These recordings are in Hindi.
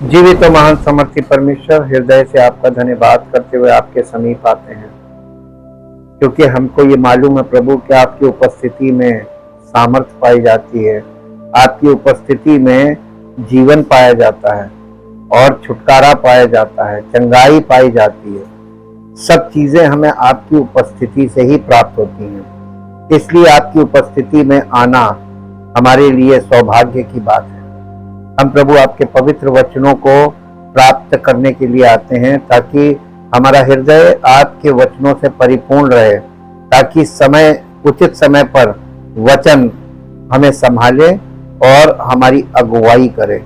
जीवित और महान समर्थी परमेश्वर, हृदय से आपका धन्यवाद करते हुए आपके समीप आते हैं, क्योंकि हमको ये मालूम है प्रभु कि आपकी उपस्थिति में सामर्थ्य पाई जाती है, आपकी उपस्थिति में जीवन पाया जाता है और छुटकारा पाया जाता है, चंगाई पाई जाती है। सब चीजें हमें आपकी उपस्थिति से ही प्राप्त होती हैं। इसलिए आपकी उपस्थिति में आना हमारे लिए सौभाग्य की बात है। हम प्रभु आपके पवित्र वचनों को प्राप्त करने के लिए आते हैं, ताकि हमारा हृदय आपके वचनों से परिपूर्ण रहे, ताकि उचित समय पर वचन हमें संभाले और हमारी अगुवाई करे।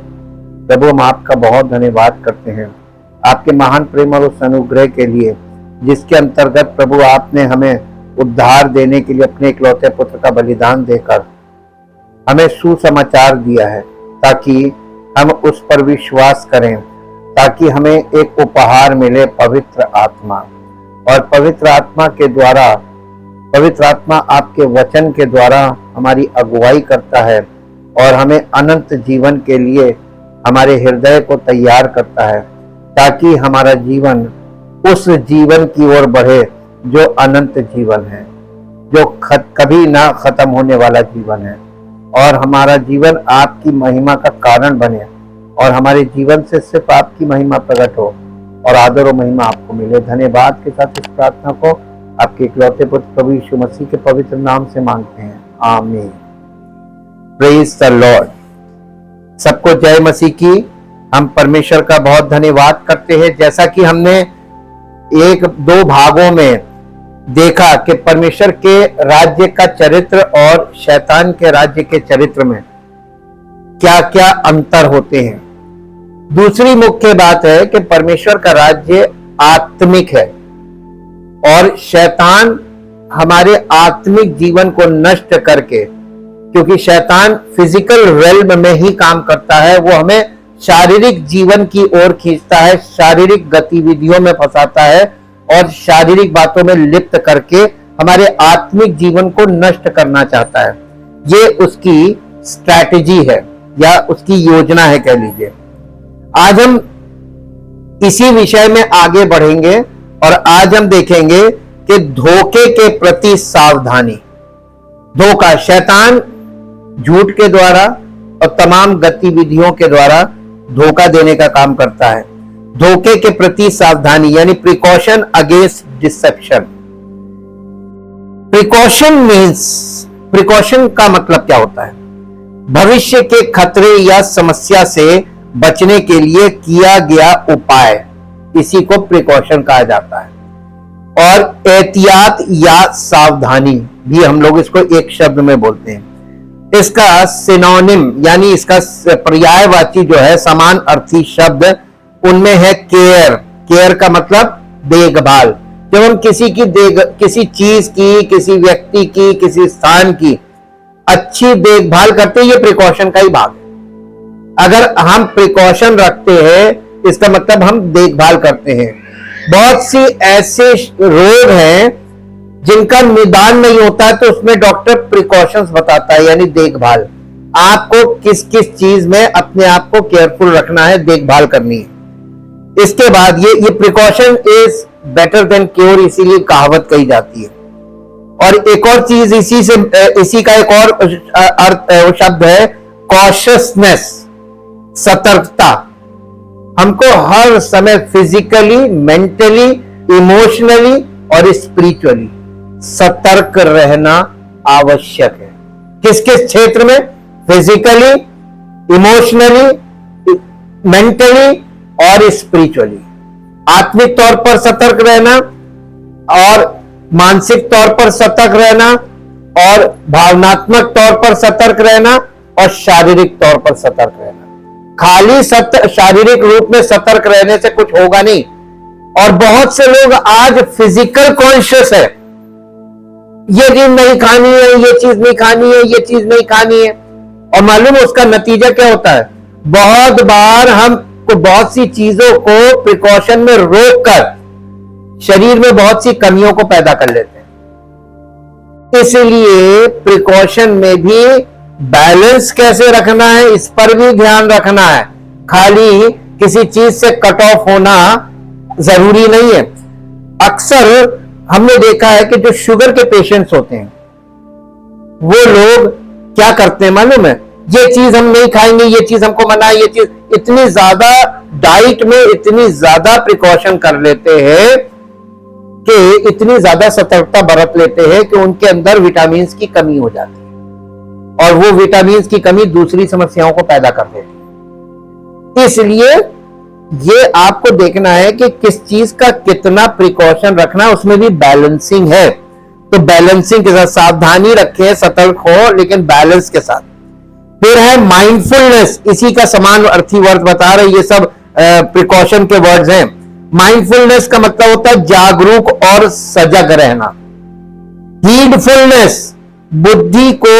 प्रभु हम आपका बहुत धन्यवाद करते हैं आपके महान प्रेम और उस अनुग्रह के लिए, जिसके अंतर्गत प्रभु आपने हमें उद्धार देने के लिए अपने इकलौते पुत्र का बलिदान देकर हमें सुसमाचार दिया है, ताकि हम उस पर विश्वास करें, ताकि हमें एक उपहार मिले, पवित्र आत्मा। और पवित्र आत्मा आपके वचन के द्वारा हमारी अगुवाई करता है और हमें अनंत जीवन के लिए हमारे हृदय को तैयार करता है, ताकि हमारा जीवन उस जीवन की ओर बढ़े जो अनंत जीवन है, जो कभी ना खत्म होने वाला जीवन है। और हमारा जीवन आपकी महिमा का कारण बने और हमारे जीवन से सिर्फ आपकी महिमा प्रकट हो और आदर और महिमा आपको मिले। धन्यवाद के साथ इस प्रार्थना को आपके इकलौते पुत्र प्रभु यीशु मसीह के पवित्र नाम से मांगते हैं, आमीन। Praise the Lord. सबको जय मसीह की। हम परमेश्वर का बहुत धन्यवाद करते हैं। जैसा कि हमने एक दो भागों में देखा कि परमेश्वर के राज्य का चरित्र और शैतान के राज्य के चरित्र में क्या क्या अंतर होते हैं। दूसरी मुख्य बात है कि परमेश्वर का राज्य आत्मिक है और शैतान हमारे आत्मिक जीवन को नष्ट करके, क्योंकि शैतान फिजिकल रेल्म में ही काम करता है, वो हमें शारीरिक जीवन की ओर खींचता है, शारीरिक गतिविधियों में फंसाता है और शारीरिक बातों में लिप्त करके हमारे आत्मिक जीवन को नष्ट करना चाहता है। ये उसकी स्ट्रैटेजी है या उसकी योजना है, कह लीजिए। आज हम इसी विषय में आगे बढ़ेंगे और आज हम देखेंगे कि धोखे के प्रति सावधानी। धोखा, शैतान झूठ के द्वारा और तमाम गतिविधियों के द्वारा धोखा देने का काम करता है। धोखे के प्रति सावधानी यानी प्रिकॉशन अगेंस्ट डिसेप्शन। प्रिकॉशन का मतलब क्या होता है? भविष्य के खतरे या समस्या से बचने के लिए किया गया उपाय, इसी को प्रिकॉशन कहा जाता है। और एहतियात या सावधानी भी हम लोग इसको एक शब्द में बोलते हैं। इसका सिनोनिम यानी इसका पर्यायवाची जो है, समान अर्थी शब्द उनमें है केयर। केयर का मतलब देखभाल। जब हम किसी चीज की, किसी व्यक्ति की, किसी स्थान की अच्छी देखभाल करते हैं, ये प्रिकॉशन का ही भाग है। अगर हम प्रिकॉशन रखते हैं, इसका मतलब हम देखभाल करते हैं। बहुत सी ऐसे रोग हैं जिनका निदान नहीं होता है, तो उसमें डॉक्टर प्रिकॉशंस बताता है, यानी देखभाल। आपको किस किस चीज में अपने आप को केयरफुल रखना है, देखभाल करनी है। इसके बाद ये precaution is better than cure, इसीलिए कहावत कही जाती है। और एक और चीज इसी का एक और शब्द है कॉशियसनेस, सतर्कता। हमको हर समय फिजिकली, मेंटली, इमोशनली और स्पिरिचुअली सतर्क रहना आवश्यक है। किस किस क्षेत्र में? फिजिकली, इमोशनली, मेंटली और स्पिरिचुअली। आत्मिक तौर पर सतर्क रहना और मानसिक तौर पर सतर्क रहना और भावनात्मक तौर पर सतर्क रहना और शारीरिक तौर पर सतर्क रहना। खाली शारीरिक रूप में सतर्क रहने से कुछ होगा नहीं। और बहुत से लोग आज फिजिकल कॉन्शियस है, ये चीज नहीं खानी है, ये चीज नहीं खानी है, ये चीज नहीं खानी है। और मालूम है उसका नतीजा क्या होता है? बहुत बार हम बहुत सी चीजों को प्रिकॉशन में रोककर शरीर में बहुत सी कमियों को पैदा कर लेते हैं। इसलिए प्रिकॉशन में भी बैलेंस कैसे रखना है, इस पर भी ध्यान रखना है। खाली किसी चीज से कट ऑफ होना जरूरी नहीं है। अक्सर हमने देखा है कि जो शुगर के पेशेंट्स होते हैं वो लोग क्या करते हैं मालूम है, ये चीज हम नहीं खाएंगे, ये चीज हमको मना है, ये चीज, इतनी ज्यादा डाइट में इतनी ज्यादा प्रिकॉशन कर लेते हैं कि इतनी ज्यादा सतर्कता बरत लेते हैं कि उनके अंदर विटामिन की कमी हो जाती है और वो विटामिन की कमी दूसरी समस्याओं को पैदा कर देती है। इसलिए ये आपको देखना है कि किस चीज का कितना प्रिकॉशन रखना है, उसमें भी बैलेंसिंग है। तो बैलेंसिंग के साथ सावधानी रखें, सतर्क हो लेकिन बैलेंस के साथ। फिर है माइंडफुलनेस, इसी का समान अर्थी वर्ड बता रहे, ये सब प्रिकॉशन के वर्ड्स हैं। माइंडफुलनेस का मतलब होता है जागरूक और सजग रहना। हीडफुलनेस, बुद्धि को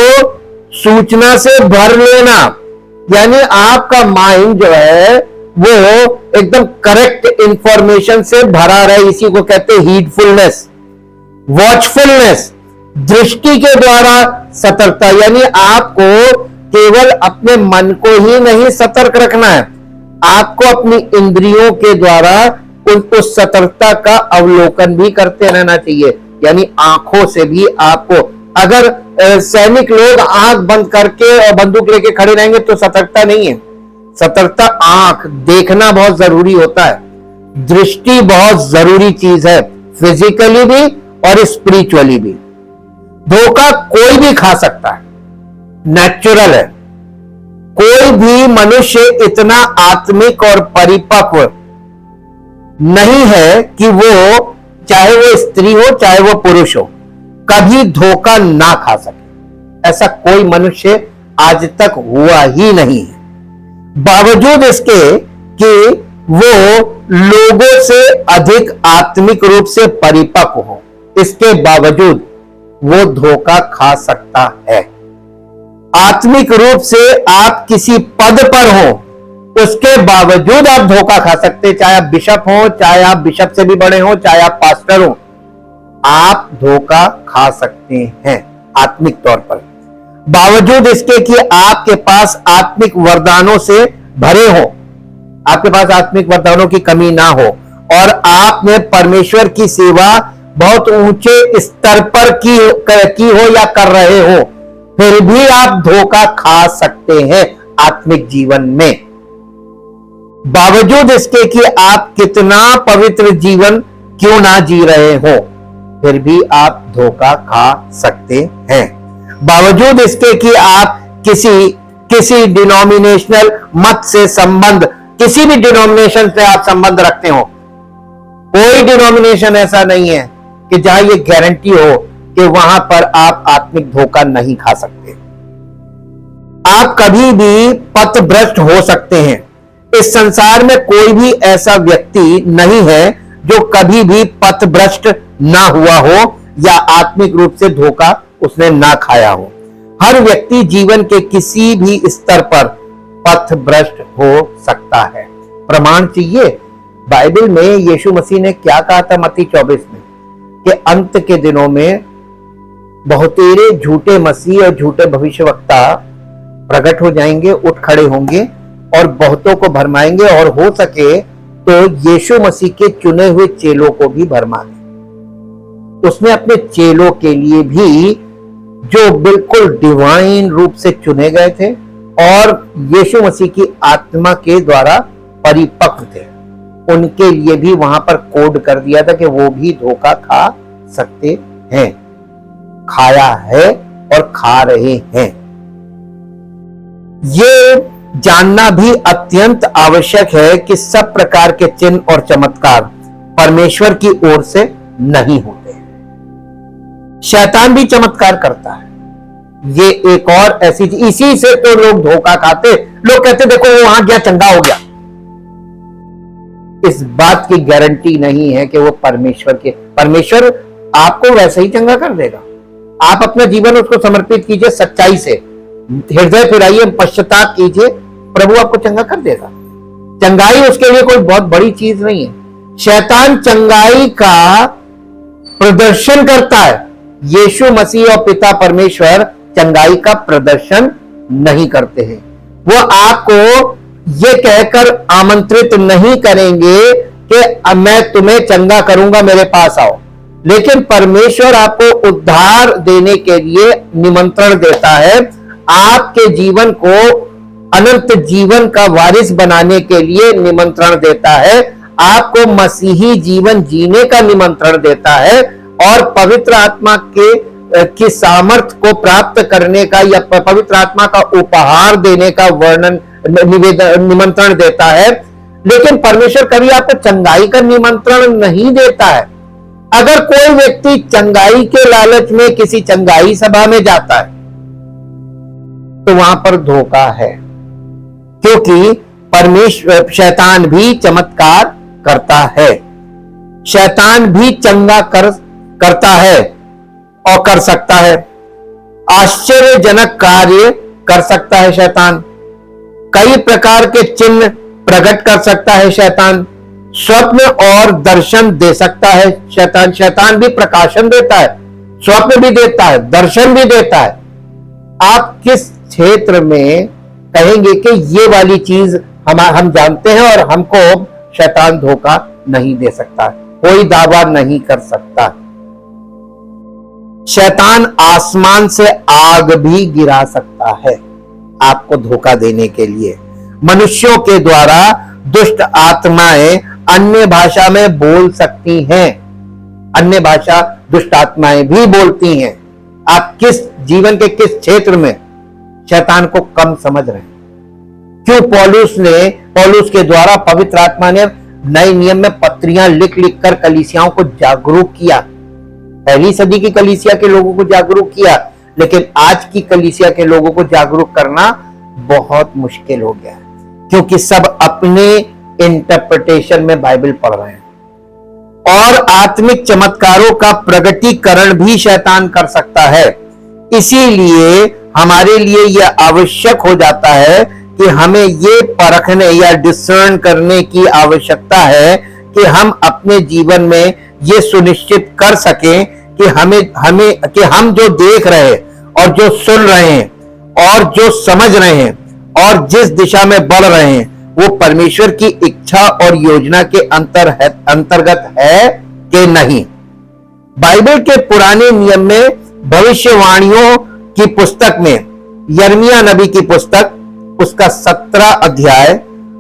सूचना से भर लेना, यानी आपका माइंड जो है वो एकदम करेक्ट इंफॉर्मेशन से भरा रहे, इसी को कहते हैं हीडफुलनेस। वॉचफुलनेस, दृष्टि के द्वारा सतर्कता, यानी आपको केवल अपने मन को ही नहीं सतर्क रखना है, आपको अपनी इंद्रियों के द्वारा उस सतर्कता का अवलोकन भी करते रहना चाहिए। यानी आंखों से भी आपको, अगर सैनिक लोग आंख बंद करके और बंदूक लेके खड़े रहेंगे तो सतर्कता नहीं है। सतर्कता, आंख देखना बहुत जरूरी होता है, दृष्टि बहुत जरूरी चीज है, फिजिकली भी और स्पिरिचुअली भी। धोखा कोई भी खा सकता है, नेचुरल है। कोई भी मनुष्य इतना आत्मिक और परिपक्व नहीं है कि वो, चाहे वो स्त्री हो चाहे वो पुरुष हो, कभी धोखा ना खा सके। ऐसा कोई मनुष्य आज तक हुआ ही नहीं है। बावजूद इसके कि वो लोगों से अधिक आत्मिक रूप से परिपक्व हो, इसके बावजूद वो धोखा खा सकता है। आत्मिक रूप से आप किसी पद पर हो, उसके बावजूद आप धोखा खा सकते हैं। चाहे आप बिशप हो, चाहे आप बिशप से भी बड़े हो, चाहे आप पास्टर हो, आप धोखा खा सकते हैं आत्मिक तौर पर। बावजूद इसके कि आपके पास आत्मिक वरदानों से भरे हो, आपके पास आत्मिक वरदानों की कमी ना हो और आपने परमेश्वर की सेवा बहुत ऊंचे स्तर पर की हो या कर रहे हो, फिर भी आप धोखा खा सकते हैं आत्मिक जीवन में। बावजूद इसके कि आप कितना पवित्र जीवन क्यों ना जी रहे हो, फिर भी आप धोखा खा सकते हैं। बावजूद इसके कि आप किसी डिनोमिनेशनल मत से संबंध, किसी भी डिनोमिनेशन से आप संबंध रखते हो, कोई डिनोमिनेशन ऐसा नहीं है कि जहां ये गारंटी हो कि वहां पर आप आत्मिक धोखा नहीं खा सकते। आप कभी भी पथभ्रष्ट हो सकते हैं। इस संसार में कोई भी ऐसा व्यक्ति नहीं है जो कभी भी पथभ्रष्ट ना हुआ हो या आत्मिक रूप से धोखा उसने ना खाया हो। हर व्यक्ति जीवन के किसी भी स्तर पर पथभ्रष्ट हो सकता है। प्रमाण चाहिए? बाइबल में यीशु मसीह ने क्या कहा था मत्ती 24 में कि अंत के दिनों में बहुतेरे झूठे मसीह और झूठे भविष्यवक्ता प्रकट हो जाएंगे, उठ खड़े होंगे और बहुतों को भरमाएंगे और हो सके तो यीशु मसीह के चुने हुए चेलों को भी भरमा दें। उसने अपने चेलों के लिए भी, जो बिल्कुल डिवाइन रूप से चुने गए थे और यीशु मसीह की आत्मा के द्वारा परिपक्व थे, उनके लिए भी वहां पर कोड कर दिया था कि वो भी धोखा खा सकते हैं, खाया है और खा रहे हैं। ये जानना भी अत्यंत आवश्यक है कि सब प्रकार के चिन्ह और चमत्कार परमेश्वर की ओर से नहीं होते। शैतान भी चमत्कार करता है, ये एक और ऐसी चीज, इसी से तो लोग धोखा खाते। लोग कहते देखो वो वहां गया चंगा हो गया, इस बात की गारंटी नहीं है कि वो परमेश्वर आपको वैसे ही चंगा कर देगा। आप अपना जीवन उसको समर्पित कीजिए सच्चाई से, हृदय फिराइए, पश्चाताप कीजिए, प्रभु आपको चंगा कर देगा। चंगाई उसके लिए कोई बहुत बड़ी चीज नहीं है। शैतान चंगाई का प्रदर्शन करता है, यीशु मसीह और पिता परमेश्वर चंगाई का प्रदर्शन नहीं करते हैं। वो आपको ये कहकर आमंत्रित नहीं करेंगे कि अब मैं तुम्हें चंगा करूंगा, मेरे पास आओ, लेकिन परमेश्वर आपको उद्धार देने के लिए निमंत्रण देता है, आपके जीवन को अनंत जीवन का वारिस बनाने के लिए निमंत्रण देता है, आपको मसीही जीवन जीने का निमंत्रण देता है, और पवित्र आत्मा की सामर्थ को प्राप्त करने का या पवित्र आत्मा का उपहार देने का निमंत्रण देता है। लेकिन परमेश्वर कभी आपको चंगाई का निमंत्रण नहीं देता है। अगर कोई व्यक्ति चंगाई के लालच में किसी चंगाई सभा में जाता है तो वहां पर धोखा है, क्योंकि परमेश्वर शैतान भी चमत्कार करता है, शैतान भी चंगा करता है और कर सकता है, आश्चर्यजनक कार्य कर सकता है शैतान, कई प्रकार के चिन्ह प्रकट कर सकता है शैतान, स्वप्न और दर्शन दे सकता है शैतान। शैतान भी प्रकाशन देता है, स्वप्न भी देता है, दर्शन भी देता है। आप किस क्षेत्र में कहेंगे कि ये वाली चीज हम जानते हैं और हमको शैतान धोखा नहीं दे सकता, कोई दावा नहीं कर सकता। शैतान आसमान से आग भी गिरा सकता है आपको धोखा देने के लिए। मनुष्यों के द्वारा दुष्ट आत्माएं अन्य भाषा में बोल सकती हैं, अन्य भाषा दुष्ट आत्माएं भी बोलती हैं। आप किस जीवन के किस क्षेत्र में शैतान को कम समझ रहे हैं? क्यों पौलुस के द्वारा पवित्र आत्मा ने नए नियम में पत्रियां लिख लिख कर कलीसियाओं को जागरूक किया, पहली सदी की कलीसिया के लोगों को जागरूक किया, लेकिन आज की कलीसिया के लोगों को जागरूक करना बहुत मुश्किल हो गया है, क्योंकि सब अपने इंटरप्रिटेशन में बाइबल पढ़ रहे हैं। और आत्मिक चमत्कारों का प्रगटीकरण भी शैतान कर सकता है। इसीलिए हमारे लिए यह आवश्यक हो जाता है कि हमें ये परखने या डिसर्न करने की आवश्यकता है कि हम अपने जीवन में ये सुनिश्चित कर सकें कि हम जो देख रहे हैं और जो सुन रहे हैं और जो समझ रहे हैं और जिस दिशा में बढ़ रहे हैं वो परमेश्वर की इच्छा और योजना के अंतर्गत है कि नहीं। बाइबल के पुराने नियम में भविष्यवाणियों की पुस्तक में यिर्मयाह नबी की पुस्तक उसका 17 अध्याय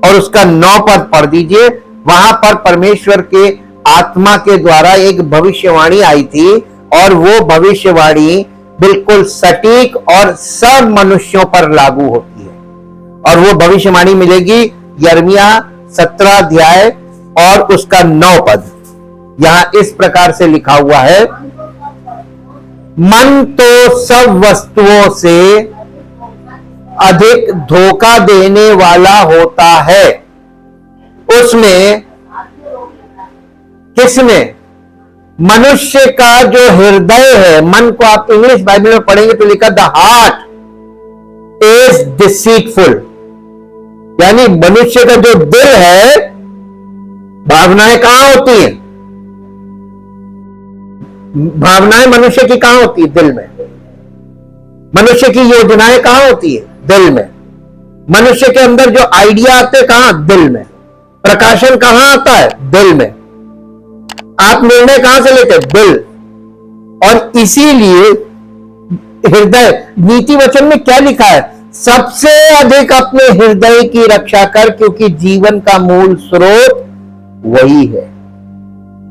और उसका 9 पद पढ़ दीजिए। वहां पर परमेश्वर के आत्मा के द्वारा एक भविष्यवाणी आई थी और वो भविष्यवाणी बिल्कुल सटीक और सब मनुष्यों पर लागू होती है। और वो भविष्यवाणी मिलेगी यिर्मयाह 17 अध्याय और उसका 9 पद। यहां इस प्रकार से लिखा हुआ है, मन तो सब वस्तुओं से अधिक धोखा देने वाला होता है। उसमें किसमें? मनुष्य का जो हृदय है, मन को आप इंग्लिश बाइबल में पढ़ेंगे तो लिखा द हार्ट इज डिसीटफुल, यानी मनुष्य का जो दिल है, भावनाएं कहां होती हैं? भावनाएं मनुष्य की कहां होती है? दिल में। मनुष्य की योजनाएं कहां होती है? दिल में। मनुष्य के अंदर जो आइडिया आते हैं कहां? दिल में। प्रकाशन कहां आता है? दिल में। आप निर्णय कहां से लेते हैं? दिल। और इसीलिए हृदय, नीति वचन में क्या लिखा है? सबसे अधिक अपने हृदय की रक्षा कर, क्योंकि जीवन का मूल स्रोत वही है।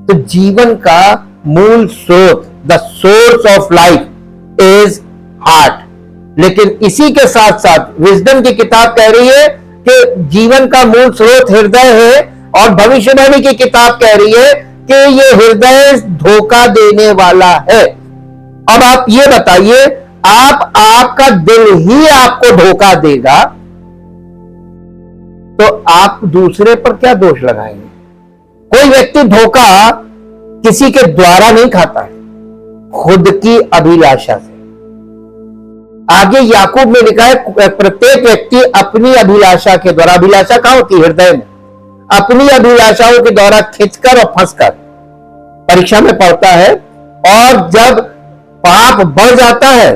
तो जीवन का मूल स्रोत, the source of life is heart. लेकिन इसी के साथ साथ विजडम की किताब कह रही है कि जीवन का मूल स्रोत हृदय है, और भविष्यवाणी की किताब कह रही है कि ये हृदय धोखा देने वाला है। अब आप ये बताइए, आपका दिल ही आपको धोखा देगा तो आप दूसरे पर क्या दोष लगाएंगे? कोई व्यक्ति धोखा किसी के द्वारा नहीं खाता है, खुद की अभिलाषा से। आगे याकूब में लिखा है, प्रत्येक व्यक्ति अपनी अभिलाषा के द्वारा, अभिलाषा कहां होती है? हृदय में। अपनी अभिलाषाओं के द्वारा खिंचकर और फंसकर परीक्षा में पढ़ता है, और जब पाप बढ़ जाता है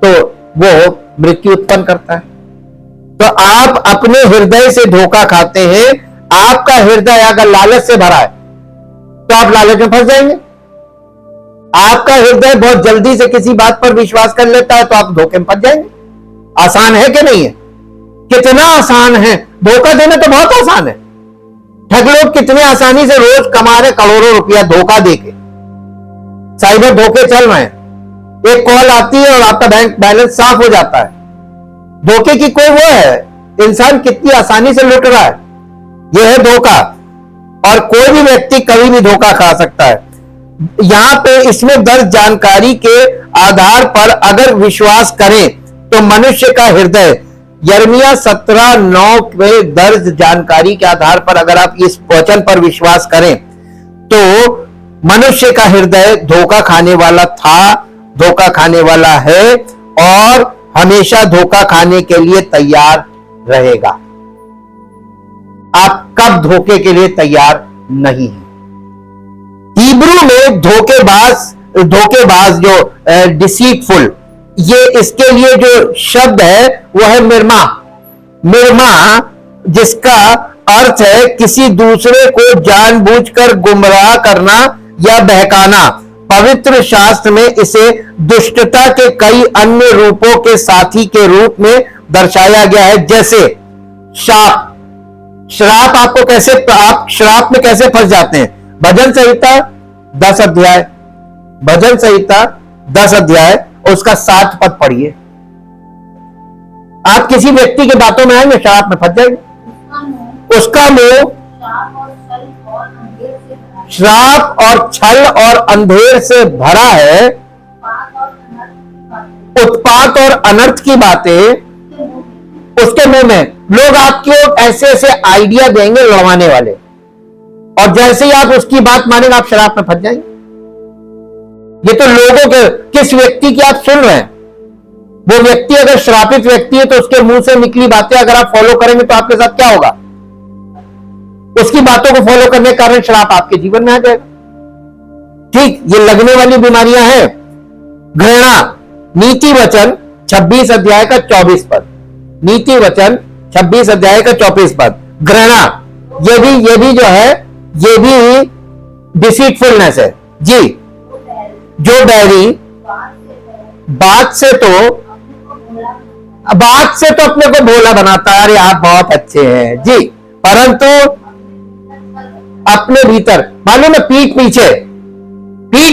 तो वो मृत्यु उत्पन्न करता है। तो आप अपने हृदय से धोखा खाते हैं। आपका हृदय अगर लालच से भरा है तो आप लालच में फंस जाएंगे। आपका हृदय बहुत जल्दी से किसी बात पर विश्वास कर लेता है तो आप धोखे में फंस जाएंगे। आसान है कि नहीं है? कितना आसान है धोखा देना, तो बहुत आसान है। ठग लोग कितने आसानी से रोज कमा रहे करोड़ों रुपया धोखा देके। साइबर धोखे चल रहे हैं। एक कॉल आती है और आपका बैंक बैलेंस साफ हो जाता है। धोखे की कोई वो है, इंसान कितनी आसानी से लुट रहा है। यह है धोखा, और कोई भी व्यक्ति कभी भी धोखा खा सकता है। यहां पे इसमें दर्ज जानकारी के आधार पर अगर विश्वास करें तो मनुष्य का हृदय, यिर्मयाह 17:9 में दर्ज जानकारी के आधार पर अगर आप इस वचन पर विश्वास करें तो मनुष्य का हृदय धोखा खाने वाला था, धोखा खाने वाला है और हमेशा धोखा खाने के लिए तैयार रहेगा। आप कब धोखे के लिए तैयार नहीं है। हिब्रू में धोखेबाज जो डिसीटफुल, ये इसके लिए जो शब्द है वो है मिर्मा। मिर्मा जिसका अर्थ है किसी दूसरे को जानबूझकर गुमराह करना या बहकाना। पवित्र शास्त्र में इसे दुष्टता के कई अन्य रूपों के साथी के रूप में दर्शाया गया है, जैसे श्राप। श्राप आपको कैसे, आप श्राप में कैसे फंस जाते हैं? भजन संहिता 10 अध्याय, भजन संहिता 10 अध्याय उसका 7 पद पढ़िए। आप किसी व्यक्ति की बातों में आएंगे, श्राप में फंस जाएंगे। उसका मुंह श्राप और छल और अंधेर से भरा है। उत्पात और अनर्थ की बातें उसके मुंह में। लोग आपको ऐसे ऐसे आइडिया देंगे लड़वाने वाले, और जैसे ही आप उसकी बात मानेंगे आप श्राप में फंस जाएंगे। ये तो लोगों के, किस व्यक्ति की आप सुन रहे हैं? वो व्यक्ति अगर श्रापित व्यक्ति है तो उसके मुंह से निकली बातें अगर आप फॉलो करेंगे तो आपके साथ क्या होगा? उसकी बातों को फॉलो करने के कारण श्राप आपके जीवन में आ जाएगा। ठीक, ये लगने वाली बीमारियां हैं। घृणा, नीति वचन 26 अध्याय का 24 पद, नीति वचन 26 अध्याय का 24 पद। घृणा ये भी जो है ये भी डिसीटफुलनेस है जी। जो बैरी बात से तो अपने को भोला बनाता है, अरे आप बहुत अच्छे हैं जी, परंतु अपने भीतर मालूम है पीठ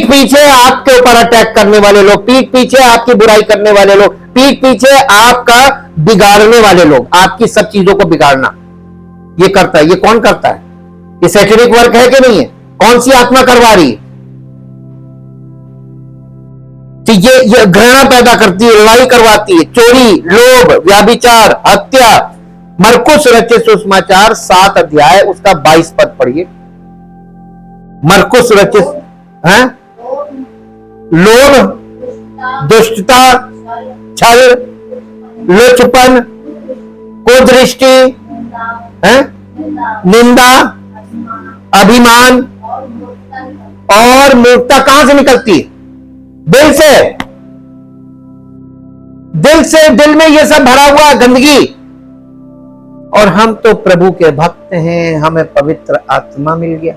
पीछे आपके ऊपर अटैक करने वाले लोग, पीठ पीछे आपकी बुराई करने वाले लोग, पीठ पीछे आपका बिगाड़ने वाले लोग, आपकी सब चीजों को बिगाड़ना ये करता है। ये कौन करता है? ये सैटेनिक वर्क है कि नहीं है? कौन सी आत्मा करवा रही है? तो ये घृणा पैदा करती है, लड़ाई करवाती है, चोरी, लोभ, व्याभिचार, हत्या। मरकुस रचित सुसमाचार 7 अध्याय उसका 22 पद पढ़िए। मरकुस रचित है लोभ, दुष्टता, छल, लुचपन, कुदृष्टि, निंदा, अभिमान और मूर्खता कहां से निकलती है? दिल से दिल में ये सब भरा हुआ गंदगी। और हम तो प्रभु के भक्त हैं, हमें पवित्र आत्मा मिल गया।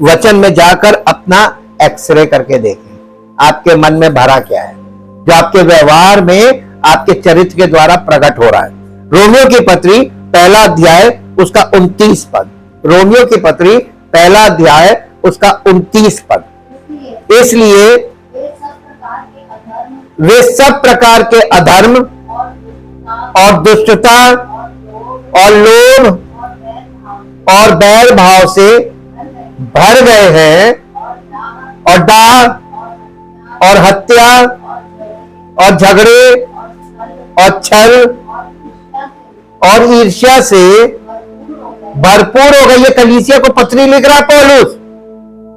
वचन में जाकर अपना एक्सरे करके देखें आपके मन में भरा क्या है, जो आपके व्यवहार में आपके चरित्र के द्वारा प्रकट हो रहा है। रोमियो की पत्री 1 अध्याय उसका 29 पद, रोमियो की पत्री 1 अध्याय उसका 29 पद। इसलिए वे सब प्रकार के अधर्म और दुष्टता और लोभ और बैर भाव से भर गए हैं, और डाह और हत्या और झगड़े और छल और ईर्ष्या से भरपूर हो गई। ये कलीसिया को पत्री लिख रहा पौलुस।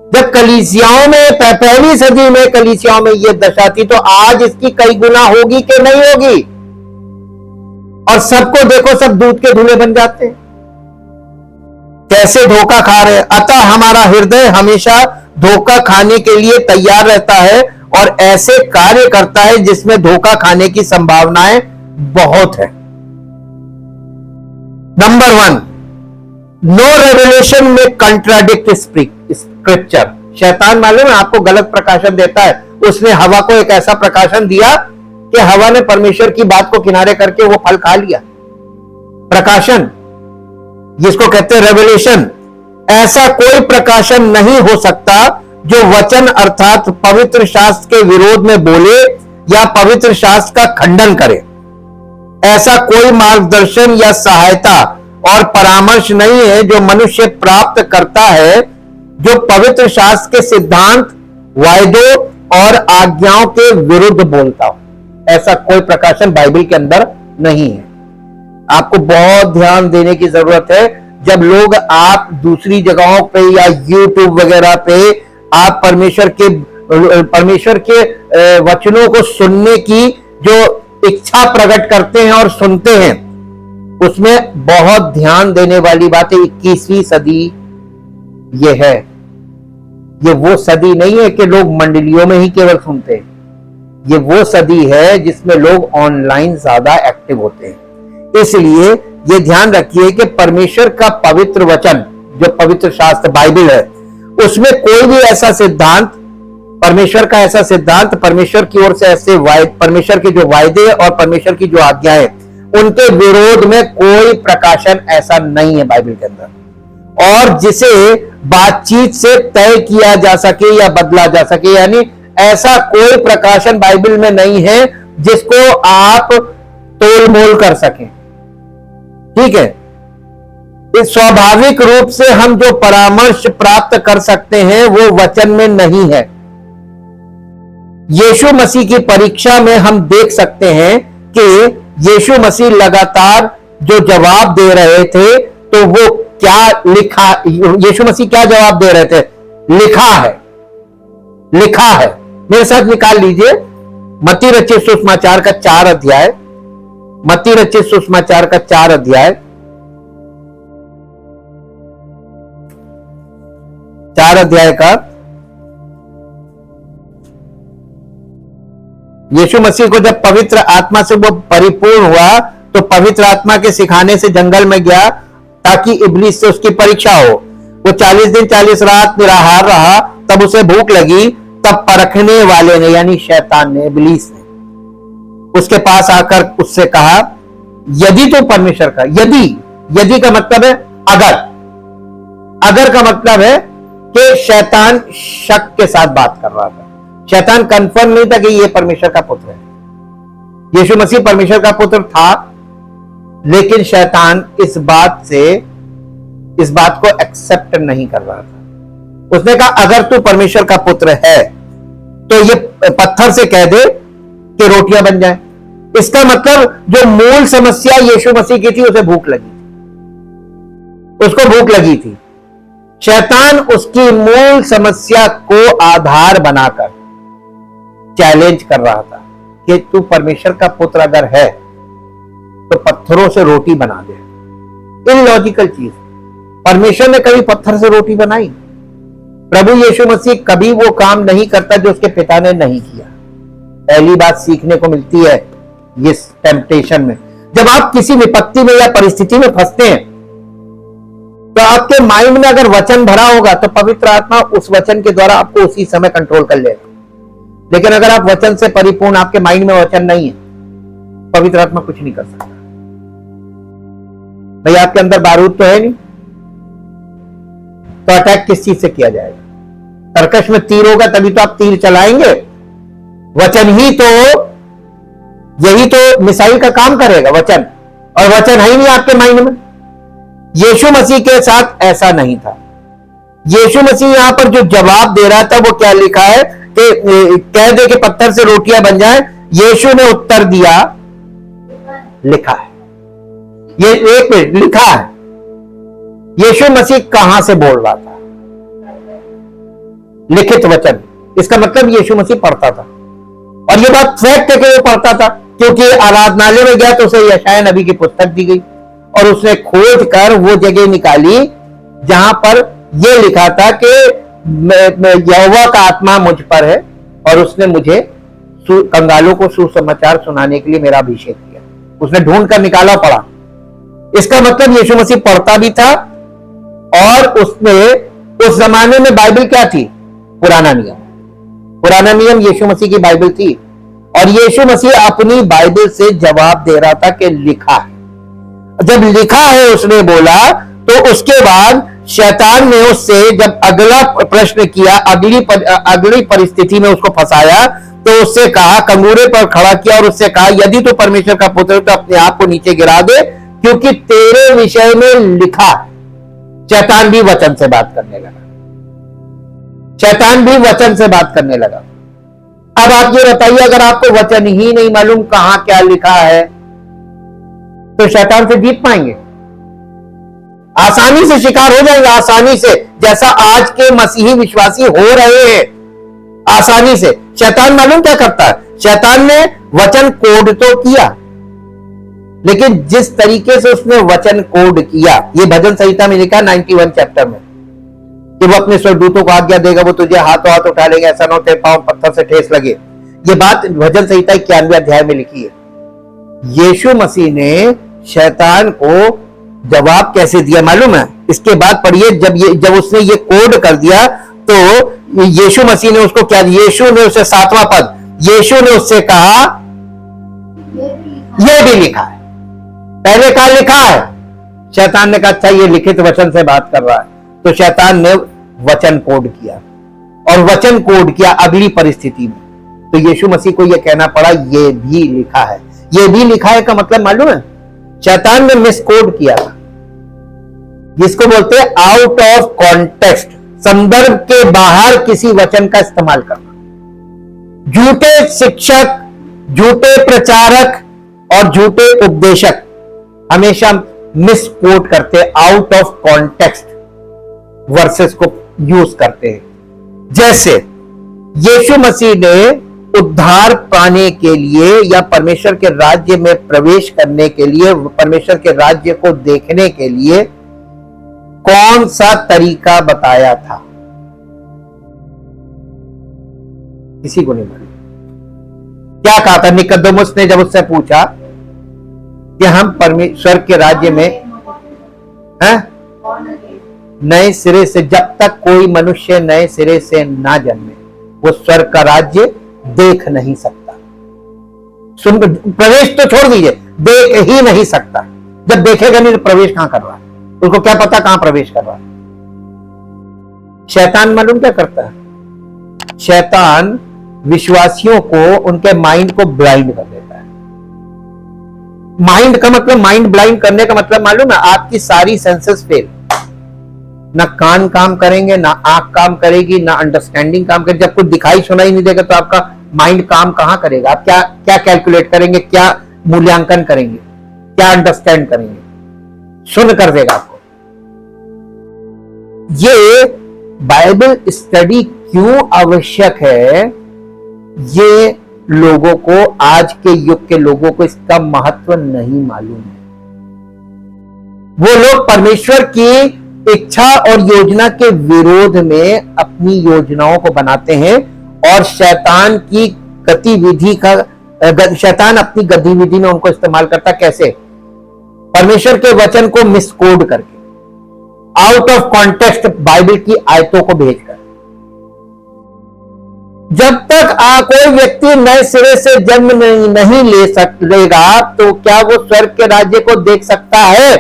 जब कलीसियाओं में पहली सदी में कलीसियाओं में ये दशा थी, तो आज इसकी कई गुना होगी कि नहीं होगी? और सबको देखो, सब दूध के धुले बन जाते हैं, कैसे धोखा खा रहे हैं। अतः हमारा हृदय हमेशा धोखा खाने के लिए तैयार रहता है और ऐसे कार्य करता है जिसमें धोखा खाने की संभावनाएं बहुत है। नंबर 1, नो रेवलेशन में कंट्राडिक्ट स्क्रिप्चर। शैतान मालूम है आपको गलत प्रकाशन देता है। उसने हवा को एक ऐसा प्रकाशन दिया कि हवा ने परमेश्वर की बात को किनारे करके वो फल खा लिया। प्रकाशन जिसको कहते हैं रेवलेशन, ऐसा कोई प्रकाशन नहीं हो सकता जो वचन अर्थात पवित्र शास्त्र के विरोध में बोले या पवित्र शास्त्र का खंडन करे। ऐसा कोई मार्गदर्शन या सहायता और परामर्श नहीं है जो मनुष्य प्राप्त करता है जो पवित्र शास्त्र के सिद्धांत, वायदों और आज्ञाओं के विरुद्ध बोलता हो। ऐसा कोई प्रकाशन बाइबल के अंदर नहीं है। आपको बहुत ध्यान देने की जरूरत है। जब लोग आप दूसरी जगहों पे या यूट्यूब वगैरह पे आप परमेश्वर के वचनों को सुनने की जो इच्छा प्रकट करते हैं और सुनते हैं, उसमें बहुत ध्यान देने वाली बात है। 21वीं सदी ये है। ये वो सदी नहीं है कि लोग मंडलियों में ही केवल सुनते हैं। ये वो सदी है जिसमें लोग ऑनलाइन ज्यादा एक्टिव होते हैं। इसलिए ये ध्यान रखिए कि परमेश्वर का पवित्र वचन, जो पवित्र शास्त्र बाइबल है, उसमें कोई भी ऐसा सिद्धांत, परमेश्वर का ऐसा सिद्धांत, परमेश्वर की ओर से ऐसे परमेश्वर के जो वायदे और परमेश्वर की जो आज्ञाएं, उनके विरोध में कोई प्रकाशन ऐसा नहीं है बाइबल के अंदर। और जिसे बातचीत से तय किया जा सके या बदला जा सके, यानी ऐसा कोई प्रकाशन बाइबल में नहीं है जिसको आप तोल मोल कर सकें। ठीक है, इस स्वाभाविक रूप से हम जो परामर्श प्राप्त कर सकते हैं वो वचन में नहीं है। यीशु मसीह की परीक्षा में हम देख सकते हैं कि यीशु मसीह लगातार जो जवाब दे रहे थे, तो वो क्या लिखा, यीशु मसीह क्या जवाब दे रहे थे? लिखा है, लिखा है। मेरे साथ निकाल लीजिए मत्ती रचित सुसमाचार का 4 अध्याय, मत्ती रचित सुसमाचार का 4 अध्याय, 4 अध्याय का यीशु मसीह को जब पवित्र आत्मा से वो परिपूर्ण हुआ तो पवित्र आत्मा के सिखाने से जंगल में गया ताकि इब्लीस से उसकी परीक्षा हो। वो 40 दिन 40 रात निराहार रहा। तब उसे भूख लगी। तब परखने वाले ने, यानी शैतान ने, इब्लीस ने, उसके पास आकर उससे कहा, यदि तो परमेश्वर का, यदि का मतलब है अगर का मतलब है कि शैतान शक के साथ बात कर रहा था। शैतान कंफर्म नहीं था कि ये परमेश्वर का पुत्र है। यीशु मसीह परमेश्वर का पुत्र था, लेकिन शैतान इस बात को एक्सेप्ट नहीं कर रहा था। उसने कहा, अगर तू परमेश्वर का पुत्र है तो ये पत्थर से कह दे कि रोटियां बन जाए। इसका मतलब जो मूल समस्या यीशु मसीह की थी, उसे भूख लगी थी, उसको भूख लगी थी। शैतान उसकी मूल समस्या को आधार बनाकर चैलेंज कर रहा था कि तू परमेश्वर का पुत्र अगर है तो पत्थरों से रोटी बना दे। इलॉजिकल चीज। परमेश्वर ने कभी पत्थर से रोटी बनाई? प्रभु यीशु मसीह कभी वो काम नहीं करता जो उसके पिता ने नहीं किया। पहली बात सीखने को मिलती है इस टेम्पटेशन में। जब आप किसी विपत्ति में या परिस्थिति में फंसते हैं तो आपके माइंड में अगर वचन भरा होगा तो पवित्र आत्मा उस वचन के द्वारा आपको उसी समय कंट्रोल कर लेगा। लेकिन अगर आप वचन से परिपूर्ण, आपके माइंड में वचन नहीं है, पवित्र आत्मा कुछ नहीं कर सकता। भाई आपके अंदर बारूद तो है नहीं, तो अटैक किस चीज से किया जाएगा? तरकश में तीर होगा तभी तो आप तीर चलाएंगे। वचन ही तो, यही तो मिसाइल का काम करेगा, वचन। और वचन है ही नहीं आपके माइंड में। यीशु मसीह के साथ ऐसा नहीं था। यीशु मसीह यहां पर जो जवाब दे रहा था वो क्या लिखा है कि कह दे कि पत्थर से रोटियां बन जाए। यीशु ने उत्तर दिया, लिखा है। ये एक मिनट, लिखा है। यीशु मसीह कहां से बोल रहा था? लिखित वचन। इसका मतलब यीशु मसीह पढ़ता था, और ये बात फैक्ट है कि वो पढ़ता था, क्योंकि आराधनालय में गया तो उसे यशायाह नबी की पुस्तक दी गई और उसने खोज कर वो जगह निकाली जहां पर यह लिखा था कि यहोवा का आत्मा मुझ पर है और उसने मुझे कंगालों को सुसमाचार सुनाने के लिए मेरा अभिषेक किया। उसने ढूंढ कर निकाला, पढ़ा। इसका मतलब यीशु मसीह पढ़ता भी था, और उसने उस जमाने में बाइबल क्या थी? पुराना नियम। पुराना नियम यीशु मसीह की बाइबल थी, और यीशु मसीह अपनी बाइबल से जवाब दे रहा था कि लिखा है। जब लिखा है उसने बोला, तो उसके बाद शैतान ने उससे जब अगला प्रश्न किया, अगली परिस्थिति में उसको फंसाया, तो उससे कहा, कंगूरे पर खड़ा किया और उससे कहा, यदि तू परमेश्वर का पुत्र है तो अपने आप को नीचे गिरा दे, क्योंकि तेरे विषय में लिखा। शैतान भी वचन से बात करने लगा। शैतान भी वचन से बात करने लगा। अब आप ये बताइए, अगर आपको वचन ही नहीं मालूम कहां क्या लिखा है, तो शैतान से जीत पाएंगे? आसानी से शिकार हो जाएंगे, आसानी से, जैसा आज के मसीही विश्वासी हो रहे हैं, आसानी से। शैतान मालूम क्या करता है? शैतान ने वचन कोड तो किया, लेकिन जिस तरीके से उसने वचन कोड किया, ये भजन संहिता में लिखा 91 चैप्टर में, कि वो अपने स्वर्गदूतों को आज्ञा देगा, वो तुझे हाथों हाथ उठा लेंगे, ऐसा ना हो तेरे पांव पत्थर से ठेस लगे। ये बात भजन संहिता 91 अध्याय में लिखी है। यीशु मसीह ने शैतान को जवाब कैसे दिया मालूम है? इसके बाद पढ़िए, जब उसने ये कोड कर दिया, तो यीशु मसीह ने उसको क्या, यीशु ने उसे 7वां पद, यीशु ने उससे कहा, यह भी लिखा है। पहले कहा लिखा है, शैतान ने कहा अच्छा ये लिखित वचन से बात कर रहा है, तो शैतान ने वचन कोड किया, और वचन कोड किया अगली परिस्थिति में। तो यीशु मसीह को यह कहना पड़ा, ये भी लिखा है। ये भी लिखा है का मतलब मालूम है? शैतान ने मिस कोड किया, जिसको बोलते हैं आउट ऑफ कॉन्टेक्स्ट, संदर्भ के बाहर किसी वचन का इस्तेमाल करना। झूठे शिक्षक, झूठे प्रचारक और झूठे उपदेशक हमेशा मिस कोट करते, आउट ऑफ कॉन्टेक्स्ट वर्सेस को यूज करते हैं। जैसे यीशु मसीह ने उद्धार पाने के लिए या परमेश्वर के राज्य में प्रवेश करने के लिए, परमेश्वर के राज्य को देखने के लिए कौन सा तरीका बताया था? किसी को नहीं मालूम। क्या कहा था निकोदेमुस ने जब उससे पूछा कि हम परमेश्वर के राज्य में हैं नए सिरे से, जब तक कोई मनुष्य नए सिरे से ना जन्मे वो स्वर्ग का राज्य देख नहीं सकता। सुन, प्रवेश तो छोड़ दीजिए, देख ही नहीं सकता। जब देखेगा नहीं तो प्रवेश कहां कर रहा है? उसको क्या पता कहां प्रवेश कर रहा है? शैतान मालूम क्या करता है? शैतान विश्वासियों को, उनके माइंड को ब्लाइंड कर देता है। माइंड का मतलब, माइंड ब्लाइंड करने का मतलब मालूम है? आपकी सारी सेंसेस फेल, ना कान काम करेंगे, ना आंख काम करेगी, ना अंडरस्टैंडिंग काम करेगी। जब कुछ दिखाई सुनाई नहीं देगा तो आपका माइंड काम कहां करेगा? आप क्या क्या कैलकुलेट करेंगे, क्या मूल्यांकन करेंगे, क्या अंडरस्टैंड करेंगे? सुन कर देगा आपको। ये बाइबल स्टडी क्यों आवश्यक है, ये लोगों को, आज के युग के लोगों को इसका महत्व नहीं मालूम है। वो लोग परमेश्वर की इच्छा और योजना के विरोध में अपनी योजनाओं को बनाते हैं, और शैतान की गतिविधि का, शैतान अपनी गतिविधि में उनको इस्तेमाल करता। कैसे? परमेश्वर के वचन को मिसकोड करके, आउट ऑफ कॉन्टेक्स्ट बाइबल की आयतों को भेजकर। जब तक कोई व्यक्ति नए सिरे से जन्म नहीं लेगा, तो क्या वो स्वर्ग के राज्य को देख सकता है?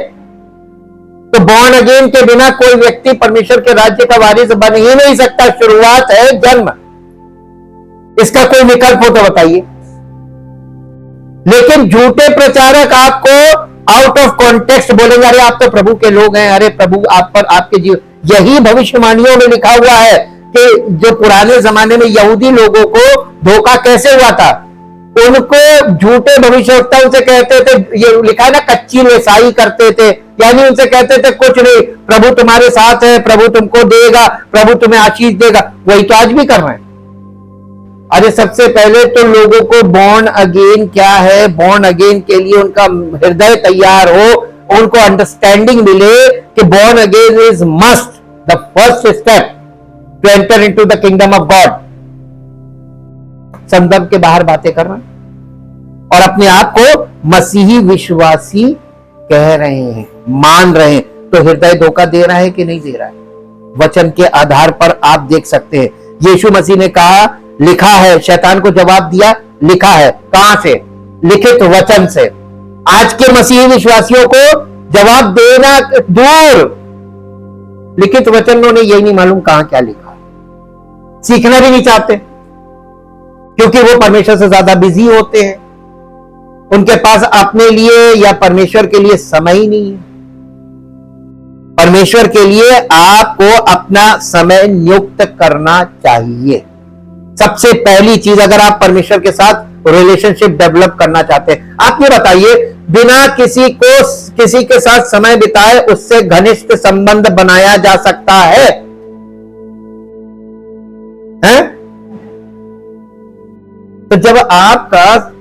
तो बॉर्न अगेन के बिना कोई व्यक्ति परमेश्वर के राज्य का वारिस बन ही नहीं सकता। शुरुआत है जन्म, इसका कोई विकल्प हो तो बताइए। लेकिन झूठे प्रचारक आपको आउट ऑफ कॉन्टेक्स्ट बोलेंगे, अरे आप तो प्रभु के लोग हैं, अरे प्रभु आप पर, आपके जीवन। यही भविष्यवाणियों में लिखा हुआ है कि जो पुराने जमाने में यहूदी लोगों को धोखा कैसे हुआ था, उनको झूठे भविष्यवक्ता उनसे कहते थे, ये लिखा है ना, कच्ची रेसाई करते थे, यानी उनसे कहते थे कुछ नहीं, प्रभु तुम्हारे साथ है, प्रभु तुमको देगा, प्रभु तुम्हें आशीष देगा। वही तो आज भी कर रहे हैं। अरे सबसे पहले तो लोगों को बॉर्न अगेन क्या है, बॉर्न अगेन के लिए उनका हृदय तैयार हो, उनको अंडरस्टैंडिंग मिले कि born again is must the first step to enter into the kingdom of God. संदर्भ के बाहर बातें कर रहे हैं और अपने आप को मसीही विश्वासी कह रहे हैं, मान रहे हैं, तो हृदय धोखा दे रहा है कि नहीं दे रहा है? वचन के आधार पर आप देख सकते हैं। यीशु मसीह ने कहा लिखा है, शैतान को जवाब दिया लिखा है। कहां से? लिखित वचन से। आज के मसीही विश्वासियों को जवाब देना दूर, लिखित वचन उन्हें यही नहीं मालूम कहां क्या लिखा है, सीखना भी नहीं चाहते क्योंकि वो परमेश्वर से ज्यादा बिजी होते हैं। उनके पास अपने लिए या परमेश्वर के लिए समय ही नहीं है। परमेश्वर के लिए आपको अपना समय नियुक्त करना चाहिए। सबसे पहली चीज, अगर आप परमेश्वर के साथ रिलेशनशिप डेवलप करना चाहते हैं, आप ये बताइए, बिना किसी के साथ समय बिताए उससे घनिष्ठ संबंध बनाया जा सकता है? हैं? तो जब आपका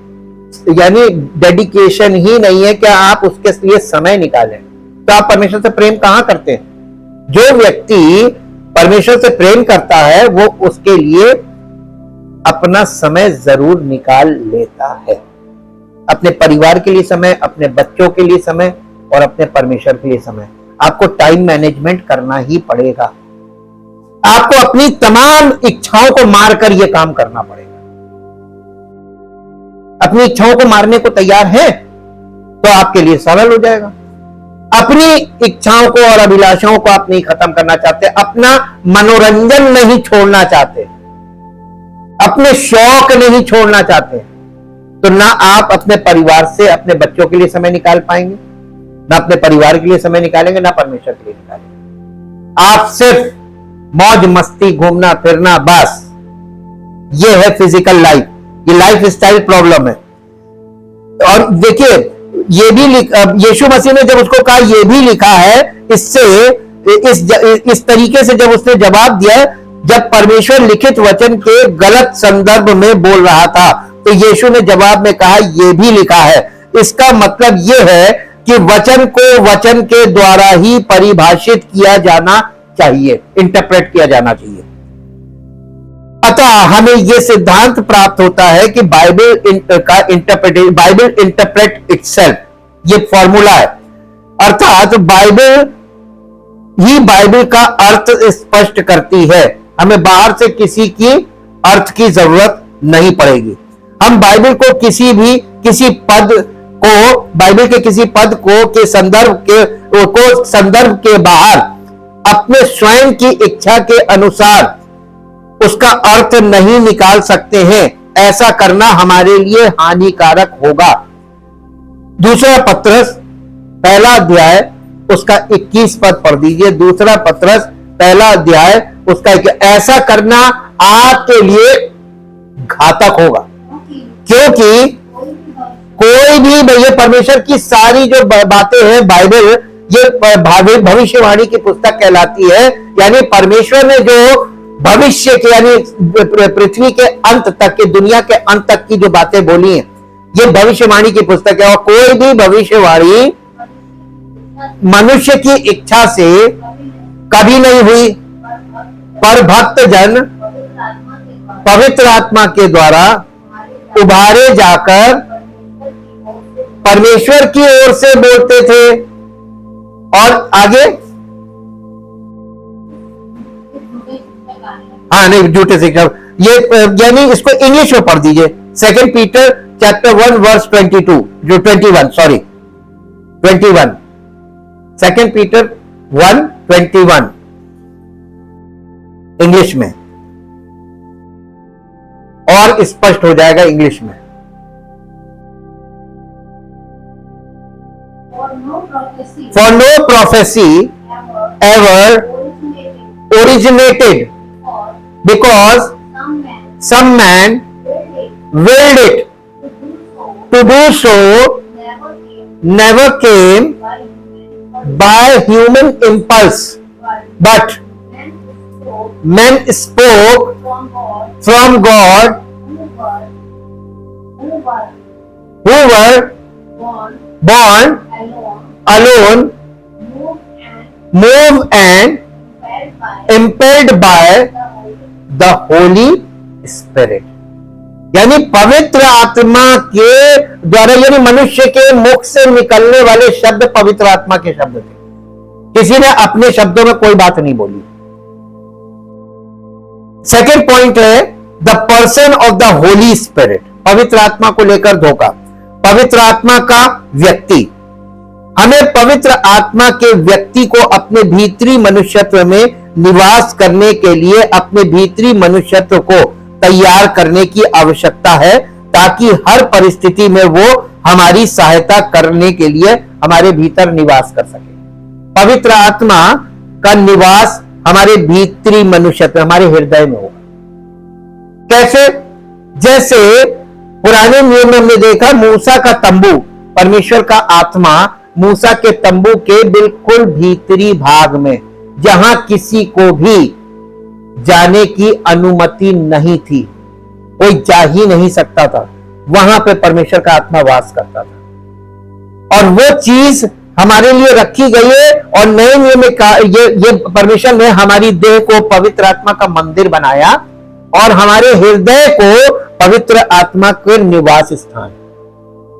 यानी डेडिकेशन ही नहीं है कि आप उसके लिए समय निकालें, तो आप परमेश्वर से प्रेम कहां करते हैं? जो व्यक्ति परमेश्वर से प्रेम करता है वो उसके लिए अपना समय जरूर निकाल लेता है। अपने परिवार के लिए समय, अपने बच्चों के लिए समय और अपने परमेश्वर के लिए समय। आपको टाइम मैनेजमेंट करना ही पड़ेगा। आपको अपनी तमाम इच्छाओं को मारकर यह काम करना पड़ेगा। अपनी इच्छाओं को मारने को तैयार है तो आपके लिए सरल हो जाएगा। अपनी इच्छाओं को और अभिलाषाओं को आप नहीं खत्म करना चाहते, अपना मनोरंजन नहीं छोड़ना चाहते, अपने शौक नहीं छोड़ना चाहते, तो ना आप अपने परिवार से अपने बच्चों के लिए समय निकाल पाएंगे, ना अपने परिवार के लिए समय निकालेंगे, ना परमेश्वर के लिए निकालेंगे। आप सिर्फ मौज मस्ती, घूमना फिरना, बस ये है फिजिकल लाइफ। ये लाइफ स्टाइल प्रॉब्लम है। और देखिए, ये भी यीशु मसीह ने जब उसको कहा ये भी लिखा है, इससे इस तरीके से जब उसने जवाब दिया, जब परमेश्वर लिखित वचन के गलत संदर्भ में बोल रहा था, तो यीशु ने जवाब में कहा ये भी लिखा है। इसका मतलब यह है कि वचन को वचन के द्वारा ही परिभाषित किया जाना चाहिए, इंटरप्रेट किया जाना चाहिए। अतः हमें यह सिद्धांत प्राप्त होता है कि बाइबल इंटरप्रेट इटसेल्फ, ये फॉर्मूला है। अर्थात बाइबल ही बाइबल का अर्थ स्पष्ट करती है। हमें बाहर से किसी की अर्थ की जरूरत नहीं पड़ेगी। हम बाइबल को किसी पद को, बाइबल के किसी पद को के संदर्भ के बाहर अपने स्वयं की इच्छा के अनुसार उसका अर्थ नहीं निकाल सकते हैं। ऐसा करना हमारे लिए हानिकारक होगा। दूसरा पत्रस पहला अध्याय उसका 21 पद पढ़ दीजिए। दूसरा पत्रस पहला अध्याय उसका ऐसा करना आपके लिए घातक होगा, क्योंकि कोई भी, ये परमेश्वर की सारी जो बातें हैं, बाइबल ये भविष्यवाणी की पुस्तक कहलाती है। यानी परमेश्वर ने जो भविष्य के, यानी पृथ्वी के अंत तक के, दुनिया के अंत तक की जो बातें बोली हैं, ये भविष्यवाणी की पुस्तक है। और कोई भी भविष्यवाणी मनुष्य की इच्छा से कभी नहीं हुई, पर भक्त जन पवित्र आत्मा के द्वारा उभारे जाकर परमेश्वर की ओर से बोलते थे। और आगे, हाँ नहीं, झूठे शिक्षा, ये यानी इसको इंग्लिश में पढ़ दीजिए। 2 पीटर चैप्टर 1 वर्स 22, जो 21, सॉरी 21, 2 पीटर 1:21 इंग्लिश में, और स्पष्ट हो जाएगा इंग्लिश में। For no prophecy ever originated because some man willed it to do so, never came by human impulse, but men spoke from God, who were born alone, moved and impelled by the Holy Spirit. यानी पवित्र आत्मा के द्वारा, यानी मनुष्य के मुख से निकलने वाले शब्द पवित्र आत्मा के शब्द थे। किसी ने अपने शब्दों में कोई बात नहीं बोली। सेकेंड पॉइंट है the person of the Holi spirit. पवित्र आत्मा को लेकर धोखा। पवित्र आत्मा का व्यक्ति, हमें पवित्र आत्मा के व्यक्ति को अपने भीतरी मनुष्यत्व में निवास करने के लिए अपने भीतरी मनुष्यत्व को तैयार करने की आवश्यकता है, ताकि हर परिस्थिति में वो हमारी सहायता करने के लिए हमारे भीतर निवास कर सके। पवित्र आत्मा का निवास हमारे भीतरी मनुष्यत्व, हमारे हृदय में होगा। कैसे? जैसे पुराने नियम में हमने देखा, मूसा का तंबू, परमेश्वर का आत्मा मूसा के तंबू के बिल्कुल भीतरी भाग में, जहां किसी को भी जाने की अनुमति नहीं थी, कोई जा ही नहीं सकता था, वहां पे परमेश्वर का आत्मा वास करता था। और वो चीज हमारे लिए रखी गई है। और नए नियम में ये परमेश्वर ने हमारी देह को पवित्र आत्मा का मंदिर बनाया और हमारे हृदय को पवित्र आत्मा के निवास स्थान।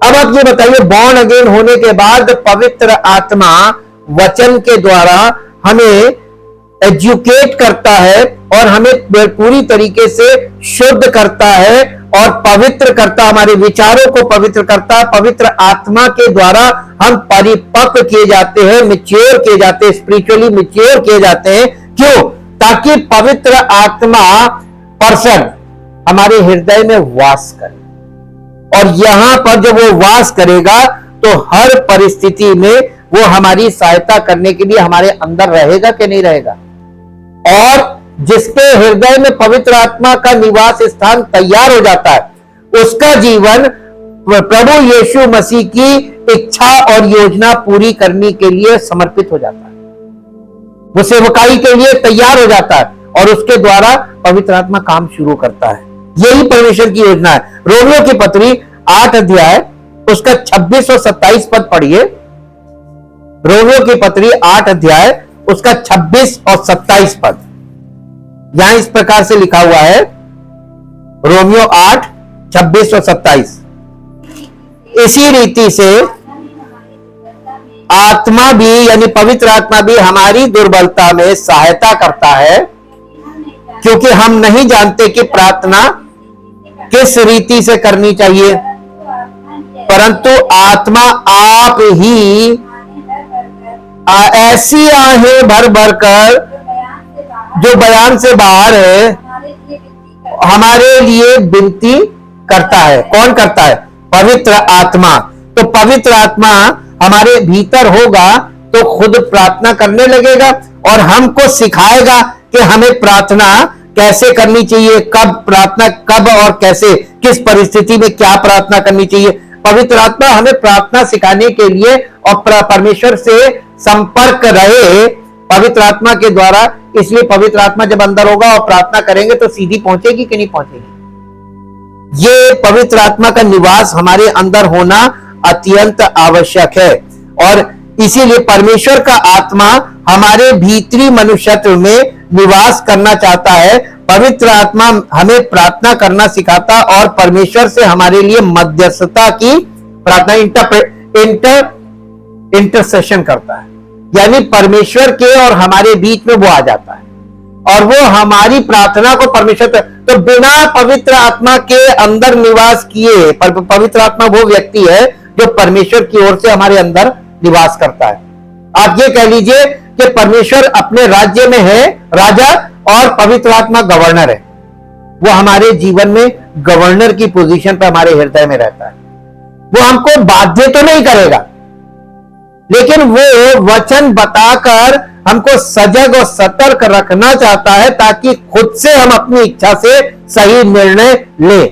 अब आप ये बताइए, बॉर्न अगेन होने के बाद पवित्र आत्मा वचन के द्वारा हमें एजुकेट करता है और हमें पूरी तरीके से शुद्ध करता है और पवित्र करता, हमारे विचारों को पवित्र करता। पवित्र आत्मा के द्वारा हम परिपक्व किए जाते हैं, मैच्योर किए जाते हैं, स्पिरिचुअली मैच्योर किए जाते हैं। क्यों? ताकि पवित्र आत्मा पर्सन हमारे हृदय में वास करे, और यहां पर जब वो वास करेगा तो हर परिस्थिति में वो हमारी सहायता करने के लिए हमारे अंदर रहेगा कि नहीं रहेगा। और जिसके हृदय में पवित्र आत्मा का निवास स्थान तैयार हो जाता है, उसका जीवन प्रभु यीशु मसीह की इच्छा और योजना पूरी करने के लिए समर्पित हो जाता है, वो सेवकाई के लिए तैयार हो जाता है और उसके द्वारा पवित्र आत्मा काम शुरू करता है। यही परमेश्वर की योजना है। रोमियो की पत्री 8 अध्याय उसका 26 और 27 पद पढ़िए। रोमियो की पत्री 8 अध्याय उसका 26 और 27 पद, यहां इस प्रकार से लिखा हुआ है, रोमियो 8 26 और 27। इसी रीति से आत्मा भी, यानी पवित्र आत्मा भी हमारी दुर्बलता में सहायता करता है, क्योंकि हम नहीं जानते कि प्रार्थना किस रीति से करनी चाहिए, परंतु आत्मा आप ही ऐसी आहें भर भर कर जो बयान से बाहर है हमारे लिए विनती करता है। कौन करता है? पवित्र आत्मा। तो पवित्र आत्मा हमारे भीतर होगा तो खुद प्रार्थना करने लगेगा और हमको सिखाएगा कि हमें प्रार्थना कैसे करनी चाहिए, कब प्रार्थना, कब और कैसे, किस परिस्थिति में क्या प्रार्थना करनी चाहिए। पवित्र आत्मा हमें प्रार्थना सिखाने के लिए और परमेश्वर से संपर्क रहे पवित्र आत्मा के द्वारा। इसलिए पवित्र आत्मा जब अंदर होगा और प्रार्थना करेंगे तो सीधी पहुंचेगी कि नहीं पहुंचेगी। ये पवित्र आत्मा का निवास हमारे अंदर होना अत्यंत आवश्यक है। और इसीलिए परमेश्वर का आत्मा हमारे भीतरी मनुष्यत्व में निवास करना चाहता है। पवित्र आत्मा हमें प्रार्थना करना सिखाता और परमेश्वर से हमारे लिए मध्यस्थता की प्रार्थना, इंटरसेशन करता है, यानी परमेश्वर के और हमारे बीच में वो आ जाता है और वो हमारी प्रार्थना को परमेश्वर, तो बिना पवित्र आत्मा के अंदर निवास किए, पवित्र आत्मा वो व्यक्ति है जो परमेश्वर की ओर से हमारे अंदर निवास करता है। आप ये कह लीजिए कि परमेश्वर अपने राज्य में है राजा और पवित्र आत्मा गवर्नर है। वो हमारे जीवन में गवर्नर की पोजीशन पर हमारे हृदय में रहता है। वो हमको बाध्य तो नहीं करेगा, लेकिन वो वचन बताकर हमको सजग और सतर्क रखना चाहता है ताकि खुद से हम अपनी इच्छा से सही निर्णय लें।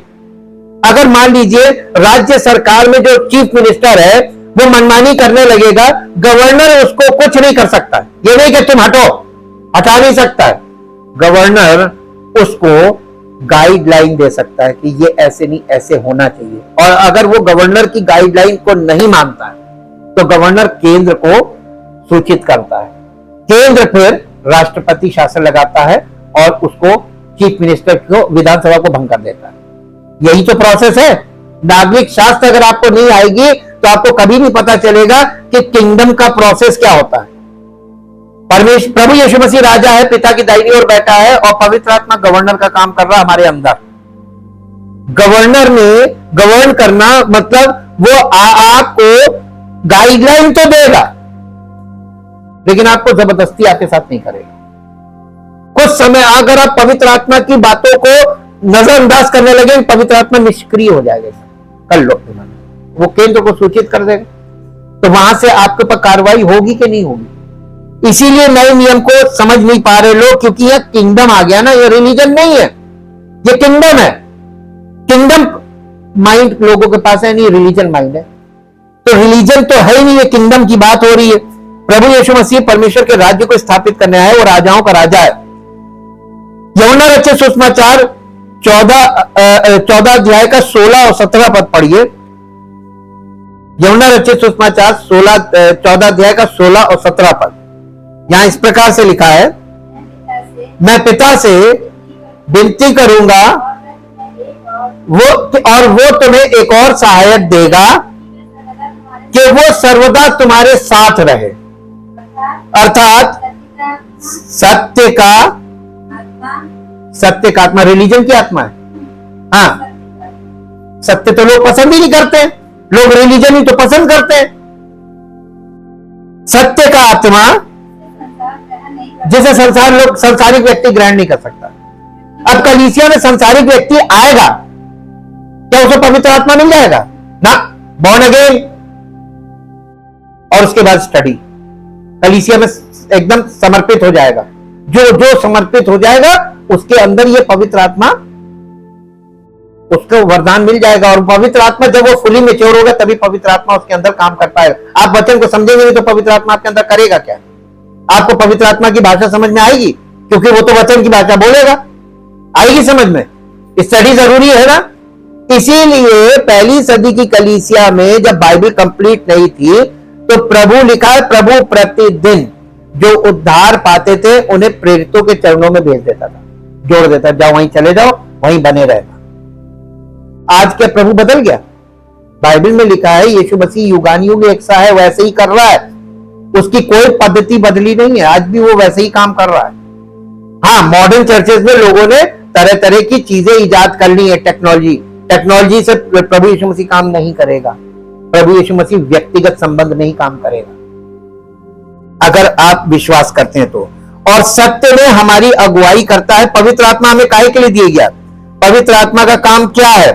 अगर मान लीजिए राज्य सरकार में जो चीफ मिनिस्टर है वो मनमानी करने लगेगा, गवर्नर उसको कुछ नहीं कर सकता। ये नहीं कि तुम हटो, हटा नहीं सकता है। गवर्नर उसको गाइडलाइन दे सकता है कि ये ऐसे नहीं, ऐसे होना चाहिए। और अगर वो गवर्नर की गाइडलाइन को नहीं मानता है तो गवर्नर केंद्र को सूचित करता है। केंद्र फिर राष्ट्रपति शासन लगाता है और उसको चीफ मिनिस्टर को, विधानसभा को भंग कर देता है। यही तो प्रोसेस है। नागरिक शास्त्र अगर आपको नहीं आएगी तो आपको कभी नहीं पता चलेगा कि किंगडम का प्रोसेस क्या होता है। परमेश्वर प्रभु यीशु मसीह राजा है, पिता की दाहिनी ओर बैठा है और पवित्र आत्मा गवर्नर का काम कर रहा है हमारे अंदर। गवर्नर में गवर्न करना मतलब वो आपको गाइडलाइन तो देगा, लेकिन आपको जबरदस्ती आपके साथ नहीं करेगा। कुछ समय अगर आप पवित्र आत्मा की बातों को नजरअंदाज करने लगे, पवित्र आत्मा निष्क्रिय हो जाएगा। कर लो, वो केंद्र को सूचित कर देगा, तो वहां से आपके ऊपर कार्रवाई होगी कि नहीं होगी। इसीलिए नए नियम को समझ नहीं पा रहे लोग, क्योंकि यह किंगडम आ गया ना, ये रिलीजन नहीं है, ये किंगडम है। किंगडम माइंड लोगों के पास है, नहीं रिलीजन माइंड है। तो रिलीजन तो है ही नहीं, ये किंगडम की बात हो रही है। प्रभु यीशु मसीह परमेश्वर के राज्य को स्थापित करने आए, वो राजाओं का राजा है। यूहन्ना रचित सुसमाचार 14 अध्याय का 16 और 17 पद पढ़िए। यूहन्ना रचित सुसमाचार 14 अध्याय का 16 और 17 पद। यहां इस प्रकार से लिखा है, मैं पिता से विनती करूंगा वो तुम्हें एक और सहायक देगा कि वो सर्वदा तुम्हारे साथ रहे, अर्थात सत्य का आत्मा। रिलीजन की आत्मा है। हाँ, सत्य तो लोग पसंद ही नहीं करते, लोग रिलीजन ही तो पसंद करते हैं। सत्य का आत्मा जिसे संसारिक व्यक्ति ग्रहण नहीं कर सकता। अब कलीसिया में संसारिक व्यक्ति आएगा, क्या उसे पवित्र आत्मा मिल जाएगा? ना, बॉर्न अगेन और उसके बाद स्टडी। कलीसिया में एकदम समर्पित हो जाएगा। जो समर्पित हो जाएगा उसके अंदर ये पवित्र आत्मा, उसको वरदान मिल जाएगा। और पवित्र आत्मा जब वो फुली मैच्योर होगा तभी पवित्र आत्मा उसके अंदर काम कर पाएगा। आप वचन को समझेंगे नहीं तो पवित्र आत्मा आपके अंदर करेगा क्या? आपको पवित्र आत्मा की भाषा समझ में आएगी? क्योंकि वो तो वचन की भाषा बोलेगा, आएगी समझ में। स्टडी जरूरी है ना। इसीलिए पहली सदी की कलीसिया में जब बाइबल कंप्लीट नहीं थी तो प्रभु लिखा है, प्रभु प्रतिदिन जो उद्धार पाते थे उन्हें प्रेरितों के चरणों में भेज देता था, जोड़ देता, जाओ वहीं चले जाओ, वहीं बने रहना। आज क्या प्रभु बदल गया? बाइबल में लिखा है यीशु मसीह युगानुयुग एक सा है, वैसे ही कर रहा है। उसकी कोई पद्धति बदली नहीं है, आज भी वो वैसे ही काम कर रहा है। हाँ, मॉडर्न चर्चेस में लोगों ने तरह तरह की चीजें इजाद कर ली है। टेक्नोलॉजी से प्रभु यीशु मसीह काम नहीं करेगा। प्रभु यीशु मसीह व्यक्तिगत संबंध नहीं काम करेगा, अगर आप विश्वास करते हैं तो। और सत्य में हमारी अगुवाई करता है। पवित्र आत्मा हमें काहे के लिए दिया गया? पवित्र आत्मा का काम क्या है?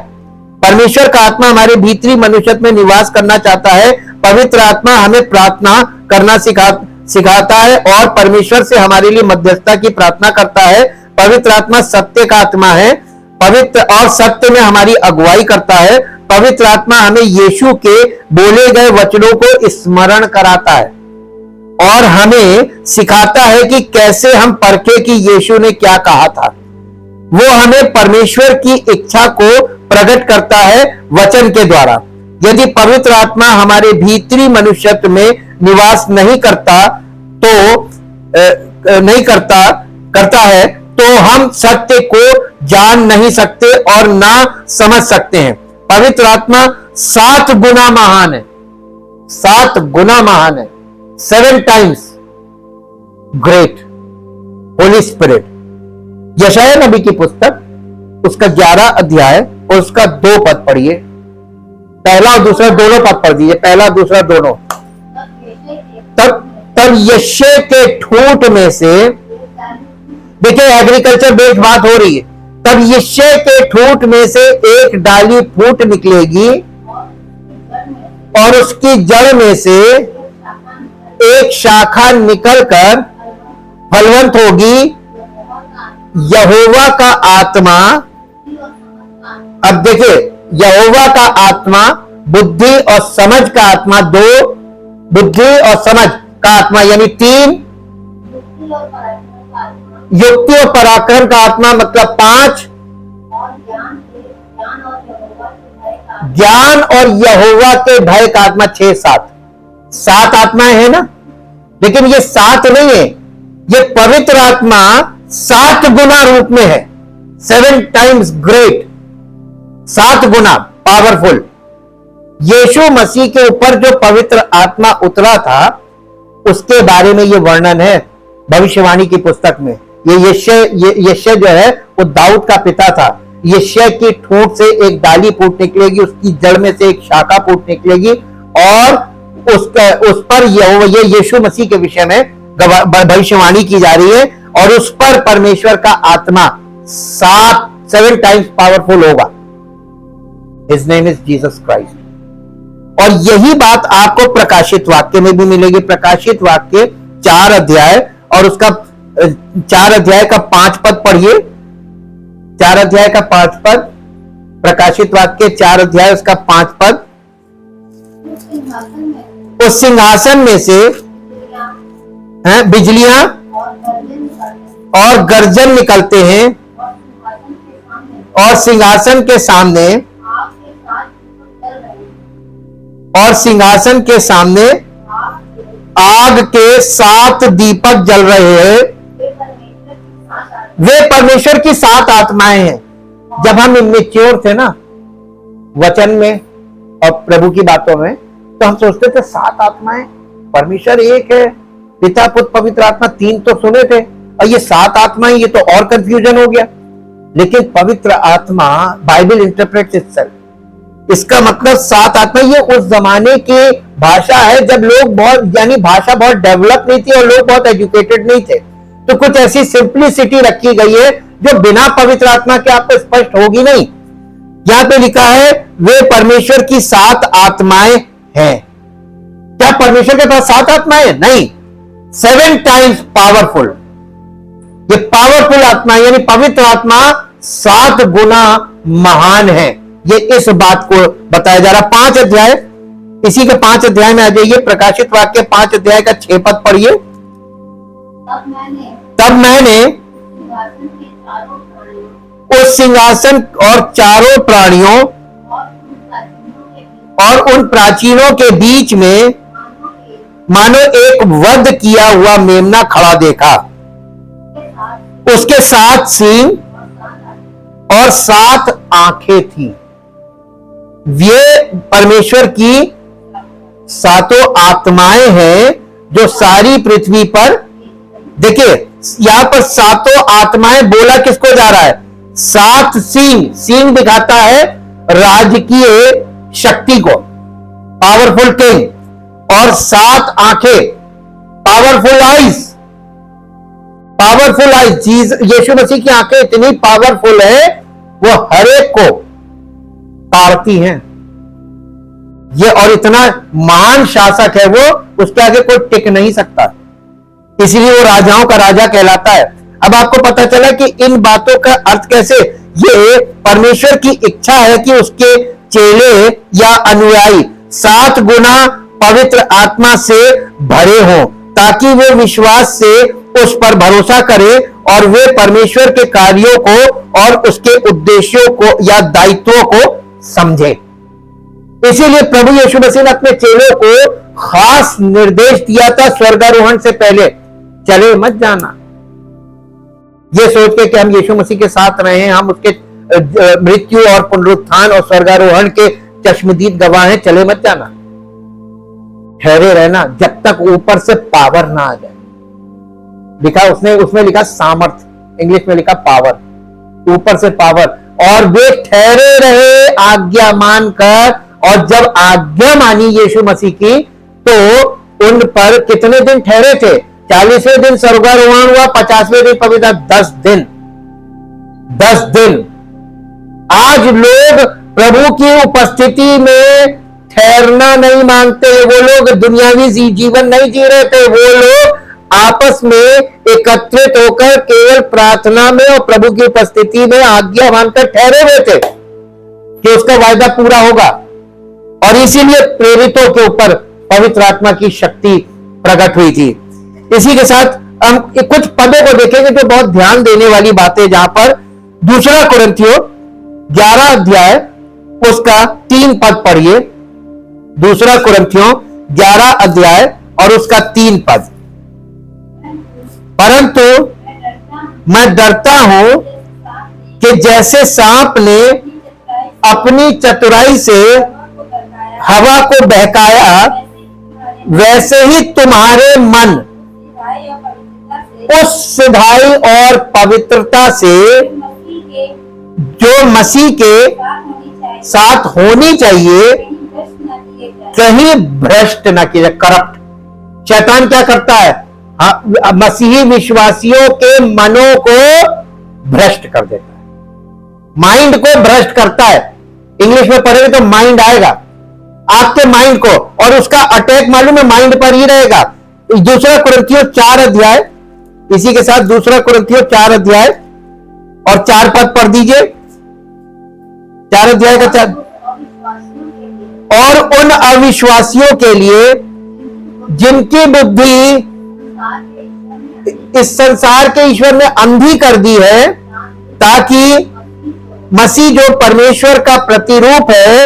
परमेश्वर का आत्मा हमारे भीतरी मनुष्यत्व में निवास करना चाहता है। पवित्र आत्मा हमें प्रार्थना करना सिखाता है और परमेश्वर से हमारे लिए मध्यस्थता की प्रार्थना करता है। पवित्र आत्मा सत्य का आत्मा है, पवित्र और सत्य में हमारी अगुवाई करता है। पवित्र आत्मा हमें यीशु के बोले गए वचनों को स्मरण कराता है और हमें सिखाता है कि कैसे हम परखे कि यीशु ने क्या कहा था। वो हमें परमेश्वर की इच्छा को प्रकट करता है वचन के द्वारा। यदि पवित्र आत्मा हमारे भीतरी मनुष्यत्व में निवास नहीं करता है तो हम सत्य को जान नहीं सकते और ना समझ सकते हैं। पवित्र आत्मा 7 गुना महान है, 7 गुना महान है, 7 टाइम्स ग्रेट होली स्पिरिट। यशायाह नबी की पुस्तक उसका 11 अध्याय और उसका 2 पद पढ़िए। पहला और दूसरा दोनों पद पढ़ दीजिए, पहला दूसरा दोनों। तब यशे के ठूंठ में से, देखिए एग्रीकल्चर बेस्ड बात हो रही है, तब यशे के ठूंठ में से एक डाली फूट निकलेगी और उसकी जड़ में से एक शाखा निकलकर फलवंत होगी। यहोवा का आत्मा, अब देखिए यहोवा का आत्मा बुद्धि और समझ का आत्मा, 2 बुद्धि और समझ का आत्मा यानी 3, युक्ति और पराक्रम का आत्मा मतलब 5, ज्ञान और यहोवा के भय का आत्मा 6, 7 आत्माएं हैं ना। लेकिन ये 7 नहीं है, ये पवित्र आत्मा 7 गुना रूप में है, 7 टाइम्स ग्रेट, 7 गुना पावरफुल। यीशु मसीह के ऊपर जो पवित्र आत्मा उतरा था उसके बारे में ये वर्णन है भविष्यवाणी की पुस्तक में। ये यशायाह जो है वो दाऊद का पिता था। यशायाह की ठोंठ से एक डाली फूट निकलेगी, उसकी जड़ में से एक शाखा फूट निकलेगी और उस पर ये यीशु मसीह के विषय में भविष्यवाणी की जा रही है और उस पर परमेश्वर का आत्मा 7 टाइम्स पावरफुल होगा। His name is Jesus Christ. और यही बात आपको प्रकाशित वाक्य में भी मिलेगी। प्रकाशित वाक्य 4 अध्याय और उसका 4 अध्याय का 5 पद पढ़िए। 4 अध्याय का 5 पद, प्रकाशित वाक्य 4 अध्याय उसका 5 पद। उस सिंहासन में से बिजलियां और गर्जन निकलते हैं और सिंहासन के सामने आग के 7 दीपक जल रहे हैं। वे परमेश्वर की 7 आत्माएं हैं। जब हम इमेच्योर थे ना वचन में और प्रभु की बातों में, तो हम सोचते थे 7 आत्माएं, परमेश्वर एक है, पिता पुत्र पवित्र आत्मा 3 तो सुने थे और ये 7 आत्माएं, ये तो और कंफ्यूजन हो गया। लेकिन पवित्र आत्मा बाइबल इंटरप्रेट्स इटसेल्फ। इसका मतलब 7 आत्मा ये उस जमाने की भाषा है जब लोग बहुत, यानी भाषा बहुत डेवलप नहीं थी और लोग बहुत एजुकेटेड नहीं थे, तो कुछ ऐसी सिंप्लिसिटी रखी गई है जो बिना पवित्र आत्मा के आपको स्पष्ट होगी नहीं। यहां पे लिखा है वे परमेश्वर की 7 आत्माएं हैं। क्या परमेश्वर के पास 7 आत्माएं? नहीं, 7 टाइम्स पावरफुल। ये पावरफुल आत्मा यानी पवित्र आत्मा 7 गुना महान है। ये इस बात को बताया जा रहा। 5 अध्याय, इसी के 5 अध्याय में आ जाइए। प्रकाशित वाक्य 5 अध्याय का 6 पद पढ़िए। तब मैंने उस सिंहासन और चारों प्राणियों और उन प्राचीनों के बीच में मानो एक वध किया हुआ मेमना खड़ा देखा। उसके 7 सींग और 7 आंखें थी। ये परमेश्वर की 7 आत्माएं हैं जो सारी पृथ्वी पर, देखिए यहां पर 7 आत्माएं बोला किसको जा रहा है? 7 सींग, सींग दिखाता है राजकीय शक्ति को, पावरफुल किंग, और 7 आंखें, पावरफुल आइज। पावरफुल आइज, यीशु मसीह की आंखें इतनी पावरफुल है वो हर एक को ताड़ती हैं। ये और इतना महान शासक है वो, उसके आगे कोई टिक नहीं सकता, इसलिए वो राजाओं का राजा कहलाता है। अब आपको पता चला कि इन बातों का अर्थ कैसे, ये परमेश्वर की इच्छा है कि उसके चेले या अनुयायी 7 गुना पवित्र आत्मा से भरे हों, ताकि वे विश्वास से उस पर भरोसा करें और वे परमेश्वर के कार्यों को और उसके उद्देश्यों को या दायित्वों को समझे। इसीलिए प्रभु यीशु मसीह ने अपने चेलों को खास निर्देश दिया था स्वर्गारोहण से पहले, चले मत जाना, ये सोच के कि हम यीशु मसीह के साथ रहे हैं, हम उसके मृत्यु और पुनरुत्थान और स्वर्गारोहण के चश्मदीद गवाह हैं, चले मत जाना, ठहरे रहना जब तक ऊपर से पावर ना आ जाए। लिखा उसमें लिखा सामर्थ, इंग्लिश में लिखा पावर, ऊपर से पावर। और वे ठहरे रहे आज्ञा मानकर, और जब आज्ञा मानी यीशु मसीह की तो उन पर कितने दिन ठहरे थे? 40वें दिन स्वर्गारोहण हुआ, 50वें दिन पवित्र, 10 दिन। 10 दिन। आज लोग प्रभु की उपस्थिति में ठहरना नहीं मांगते, वो लोग दुनियावी जीवन नहीं जी रहे थे, वो लोग आपस में एकत्रित होकर केवल प्रार्थना में और प्रभु की उपस्थिति में आज्ञा मानकर ठहरे हुए थे कि उसका वायदा पूरा होगा। और इसीलिए प्रेरितों के ऊपर पवित्र आत्मा की शक्ति प्रकट हुई थी। इसी के साथ हम कुछ पदों को देखेंगे जो बहुत ध्यान देने वाली बातें, जहां पर 2 कुरिन्थियों 11 अध्याय उसका 3 पद पढ़िए। 2 कुरिन्थियों 11 अध्याय और उसका 3 पद। परंतु मैं डरता हूं कि जैसे सांप ने अपनी चतुराई से हवा को बहकाया, वैसे ही तुम्हारे मन उस सिधाई और पवित्रता से जो मसीह के साथ होनी चाहिए कहीं भ्रष्ट न किया, करप्ट। शैतान क्या करता है? मसीही विश्वासियों के मनों को भ्रष्ट कर देता है, माइंड को भ्रष्ट करता है। इंग्लिश में पढ़ेंगे तो माइंड आएगा, आपके माइंड को, और उसका अटैक मालूम है माइंड पर ही रहेगा। दूसरा कुरिन्थियों 4 अध्याय, इसी के साथ दूसरा कुरिन्थियों 4 अध्याय और 4 पद पढ़ दीजिए। 4 अध्याय का 4। और उन अविश्वासियों के लिए जिनकी बुद्धि इस संसार के ईश्वर ने अंधी कर दी है, ताकि मसीह जो परमेश्वर का प्रतिरूप है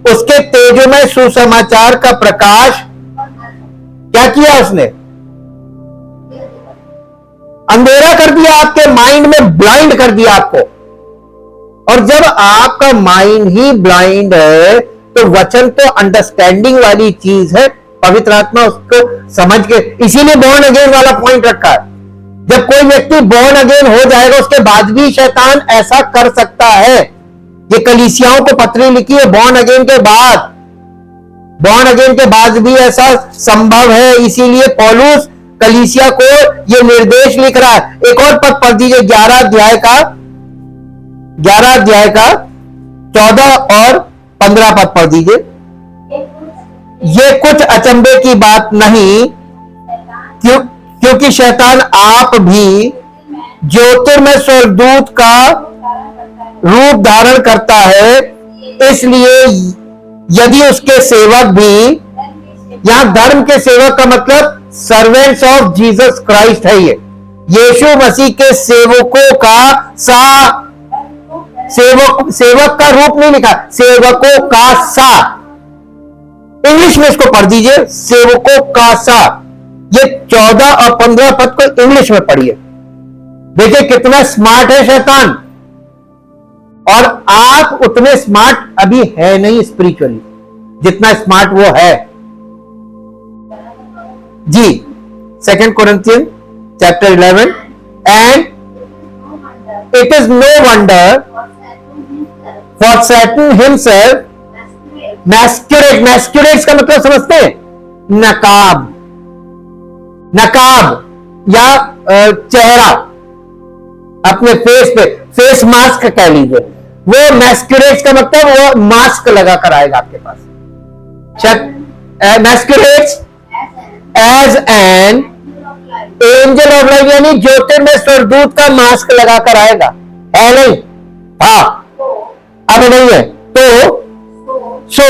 उसके तेजोमय सुसमाचार का प्रकाश क्या किया? उसने अंधेरा कर दिया, आपके माइंड में ब्लाइंड कर दिया आपको। और जब आपका माइंड ही ब्लाइंड है तो वचन तो अंडरस्टैंडिंग वाली चीज है, पवित्र आत्मा उसको समझ के, इसीलिए बॉर्न अगेन वाला पॉइंट रखा है। जब कोई व्यक्ति बॉर्न अगेन हो जाएगा उसके बाद भी शैतान ऐसा कर सकता है। ये कलीसियाओं को पत्री लिखी है बॉर्न अगेन के बाद, बॉर्न अगेन के बाद भी ऐसा संभव है। इसीलिए पौलुस कलीसिया को ये निर्देश लिख रहा है। एक और पद पढ़ दीजिए, 11 अध्याय का 14 और 15 पद पढ़ दीजिए। ये कुछ अचंभे की बात नहीं, क्योंकि शैतान आप भी ज्योतिर्मय स्वर्गदूत का रूप धारण करता है, इसलिए यदि उसके सेवक भी, यहां धर्म के सेवक का मतलब सर्वेंट्स ऑफ जीसस क्राइस्ट है, ये यीशु मसीह के सेवकों का सेवक का रूप नहीं लिखा, सेवकों का सा। इंग्लिश में इसको पढ़ दीजिए, सेवकों का सा। ये 14 और 15 पद को इंग्लिश में पढ़िए, देखिए कितना स्मार्ट है शैतान। और आप उतने स्मार्ट अभी है नहीं स्पिरिचुअली जितना स्मार्ट वो है जी। 2 Corinthians chapter 11, and it is no wonder for Satan himself masquerades का मतलब समझते हैं? नकाब या चेहरा, अपने फेस मास्क कह लीजिए, वो मैस्कुरेट्स का मतलब वो मास्क लगा कर आएगा आपके पास। Masquerades as an angel of light, यानी ज्योतिर्मय स्वर्गदूत का मास्क लगा कर आएगा। है नहीं? हाँ, अब नहीं है तो so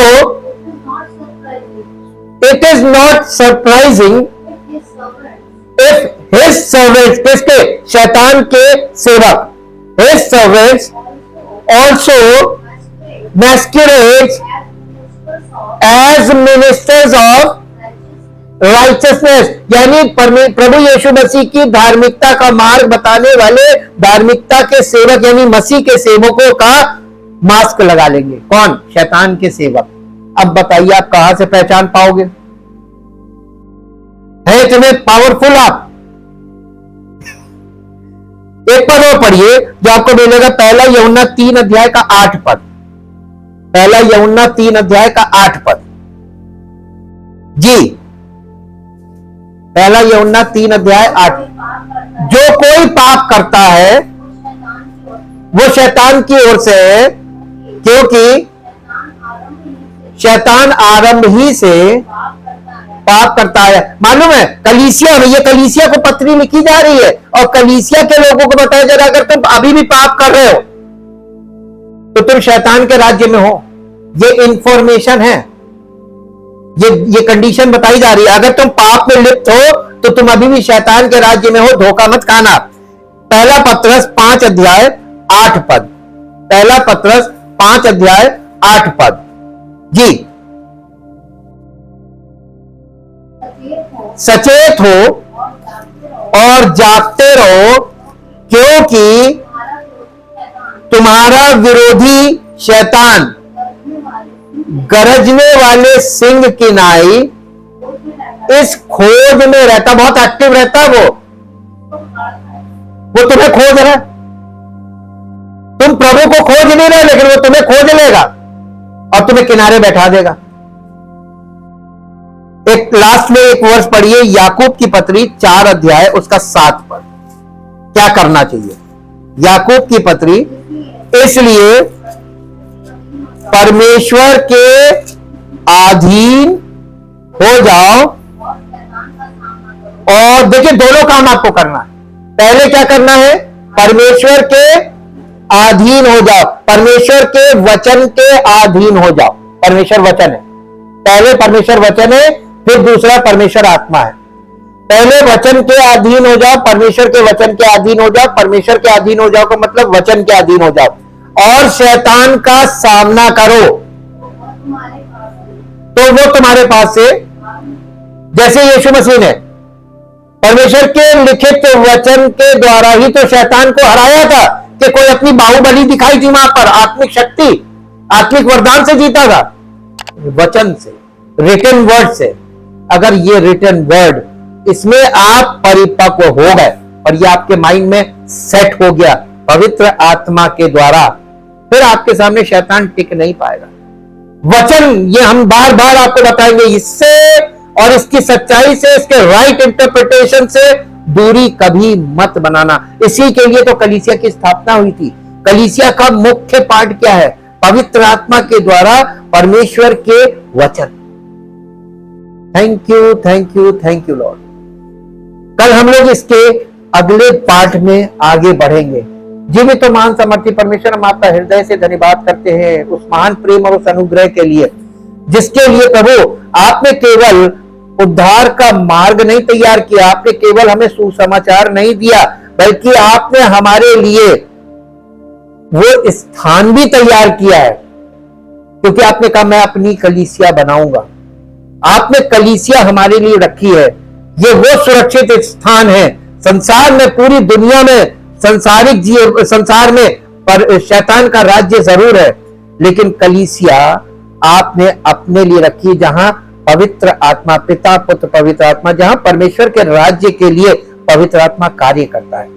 it is not surprising if his servants, किसके? शैतान के सेवक, his servants also masquerades as ministers of righteousness, यानी प्रभु यीशु मसीह की धार्मिकता का मार्ग बताने वाले धार्मिकता के सेवक, यानी मसीह के सेवकों का मास्क लगा लेंगे। कौन? शैतान के सेवक। अब बताइए आप कहां से पहचान पाओगे? है इतने पावरफुल आप? एक पद और पढ़िए जो आपको मिलेगा, 1 यूहन्ना 3 अध्याय का 8 पद। 1 यूहन्ना 3 अध्याय का 8 पद जी। 1 यूहन्ना 3 अध्याय 8। जो कोई पाप करता है वो शैतान की ओर से है, क्योंकि शैतान आरंभ ही से पाप करता है। मालूम है कलीसिया में, ये कलीसिया को पत्री लिखी जा रही है और कलीसिया के लोगों को बताया जा रहा है, अगर तुम अभी भी पाप कर रहे हो तो तुम शैतान के राज्य में हो। ये इंफॉर्मेशन है, ये कंडीशन बताई जा रही है। अगर तुम पाप में लिप्त हो तो तुम अभी भी शैतान के राज्य में हो, धोखा मत खाना। 1 पत्रस 5 अध्याय 8 पद। 1 पत्रस 5 अध्याय 8 पद जी। सचेत हो और जागते रहो, क्योंकि तुम्हारा विरोधी शैतान गरजने वाले सिंह की नाई इस खोज में रहता, बहुत एक्टिव रहता है वो तुम्हें खोज रहा है। तुम प्रभु को खोज नहीं रहे, लेकिन वो तुम्हें खोज लेगा और तुम्हें किनारे बैठा देगा। एक लास्ट में एक वर्ष पढ़िए, याकूब की पत्री 4 अध्याय उसका 7 पद। क्या करना चाहिए? याकूब की पत्री, इसलिए परमेश्वर के अधीन हो जाओ। और देखिए, दोनों काम आपको करना है। पहले क्या करना है? परमेश्वर के अधीन हो जाओ, परमेश्वर के वचन के अधीन हो जाओ। परमेश्वर वचन है, पहले परमेश्वर वचन है, फिर दूसरा परमेश्वर आत्मा है। पहले वचन के अधीन हो जाओ, परमेश्वर के वचन के अधीन हो जाओ। परमेश्वर के अधीन हो जाओ का मतलब वचन के अधीन हो जाओ और शैतान का सामना करो, तो वो तुम्हारे पास से, जैसे यीशु मसीह ने परमेश्वर के लिखित वचन के द्वारा ही तो शैतान को हराया था, कि कोई अपनी बाहुबली दिखाई थी वहां पर, आत्मिक शक्ति, आत्मिक वरदान से जीता था, वचन से, रिटन वर्ड से। अगर ये रिटन वर्ड, इसमें आप परिपक्व हो गए और ये आपके माइंड में सेट हो गया पवित्र आत्मा के द्वारा, फिर आपके सामने शैतान टिक नहीं पाएगा। वचन, ये हम बार बार आपको बताएंगे, इससे और इसकी सच्चाई से, इसके राइट इंटरप्रिटेशन से दूरी कभी मत बनाना। इसी के लिए तो कलीसिया की स्थापना हुई थी। कलीसिया का मुख्य पार्ट क्या है? पवित्र आत्मा के द्वारा परमेश्वर के वचन। Thank you, thank you, thank you Lord. कल हम लोग इसके अगले पार्ट में आगे बढ़ेंगे। जीवित तो महान सामर्थी परमेश्वर, हम आपका हृदय से धन्यवाद करते हैं उस महान प्रेम और उस अनुग्रह के लिए, जिसके लिए प्रभु आपने केवल उद्धार का मार्ग नहीं तैयार किया, आपने केवल हमें सुसमाचार नहीं दिया, बल्कि आपने हमारे लिए वो स्थान भी तैयार किया है। क्योंकि आपने कहा मैं अपनी कलीसिया बनाऊंगा। आपने कलीसिया हमारे लिए रखी है। ये वो सुरक्षित स्थान है संसार में, पूरी दुनिया में, संसार में पर शैतान का राज्य जरूर है, लेकिन कलीसिया आपने अपने लिए रखी, जहां पवित्र आत्मा, पिता पुत्र पवित्र आत्मा, जहां परमेश्वर के राज्य के लिए पवित्र आत्मा कार्य करता है।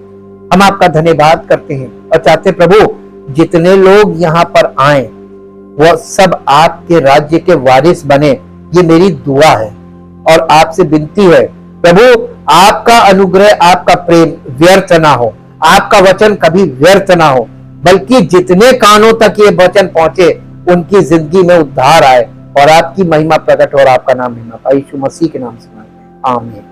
हम आपका धन्यवाद करते हैं और चाहते प्रभु जितने लोग यहाँ पर आए वो सब आपके राज्य के वारिस बने, ये मेरी दुआ है। और आपसे विनती है प्रभु, आपका अनुग्रह, आपका प्रेम व्यर्थ ना हो, आपका वचन कभी व्यर्थ ना हो, बल्कि जितने कानों तक ये वचन पहुंचे उनकी जिंदगी में उद्धार आए और आपकी महिमा प्रकट हो और आपका नाम महिमा पाए। यीशु मसीह के नाम से आमीन।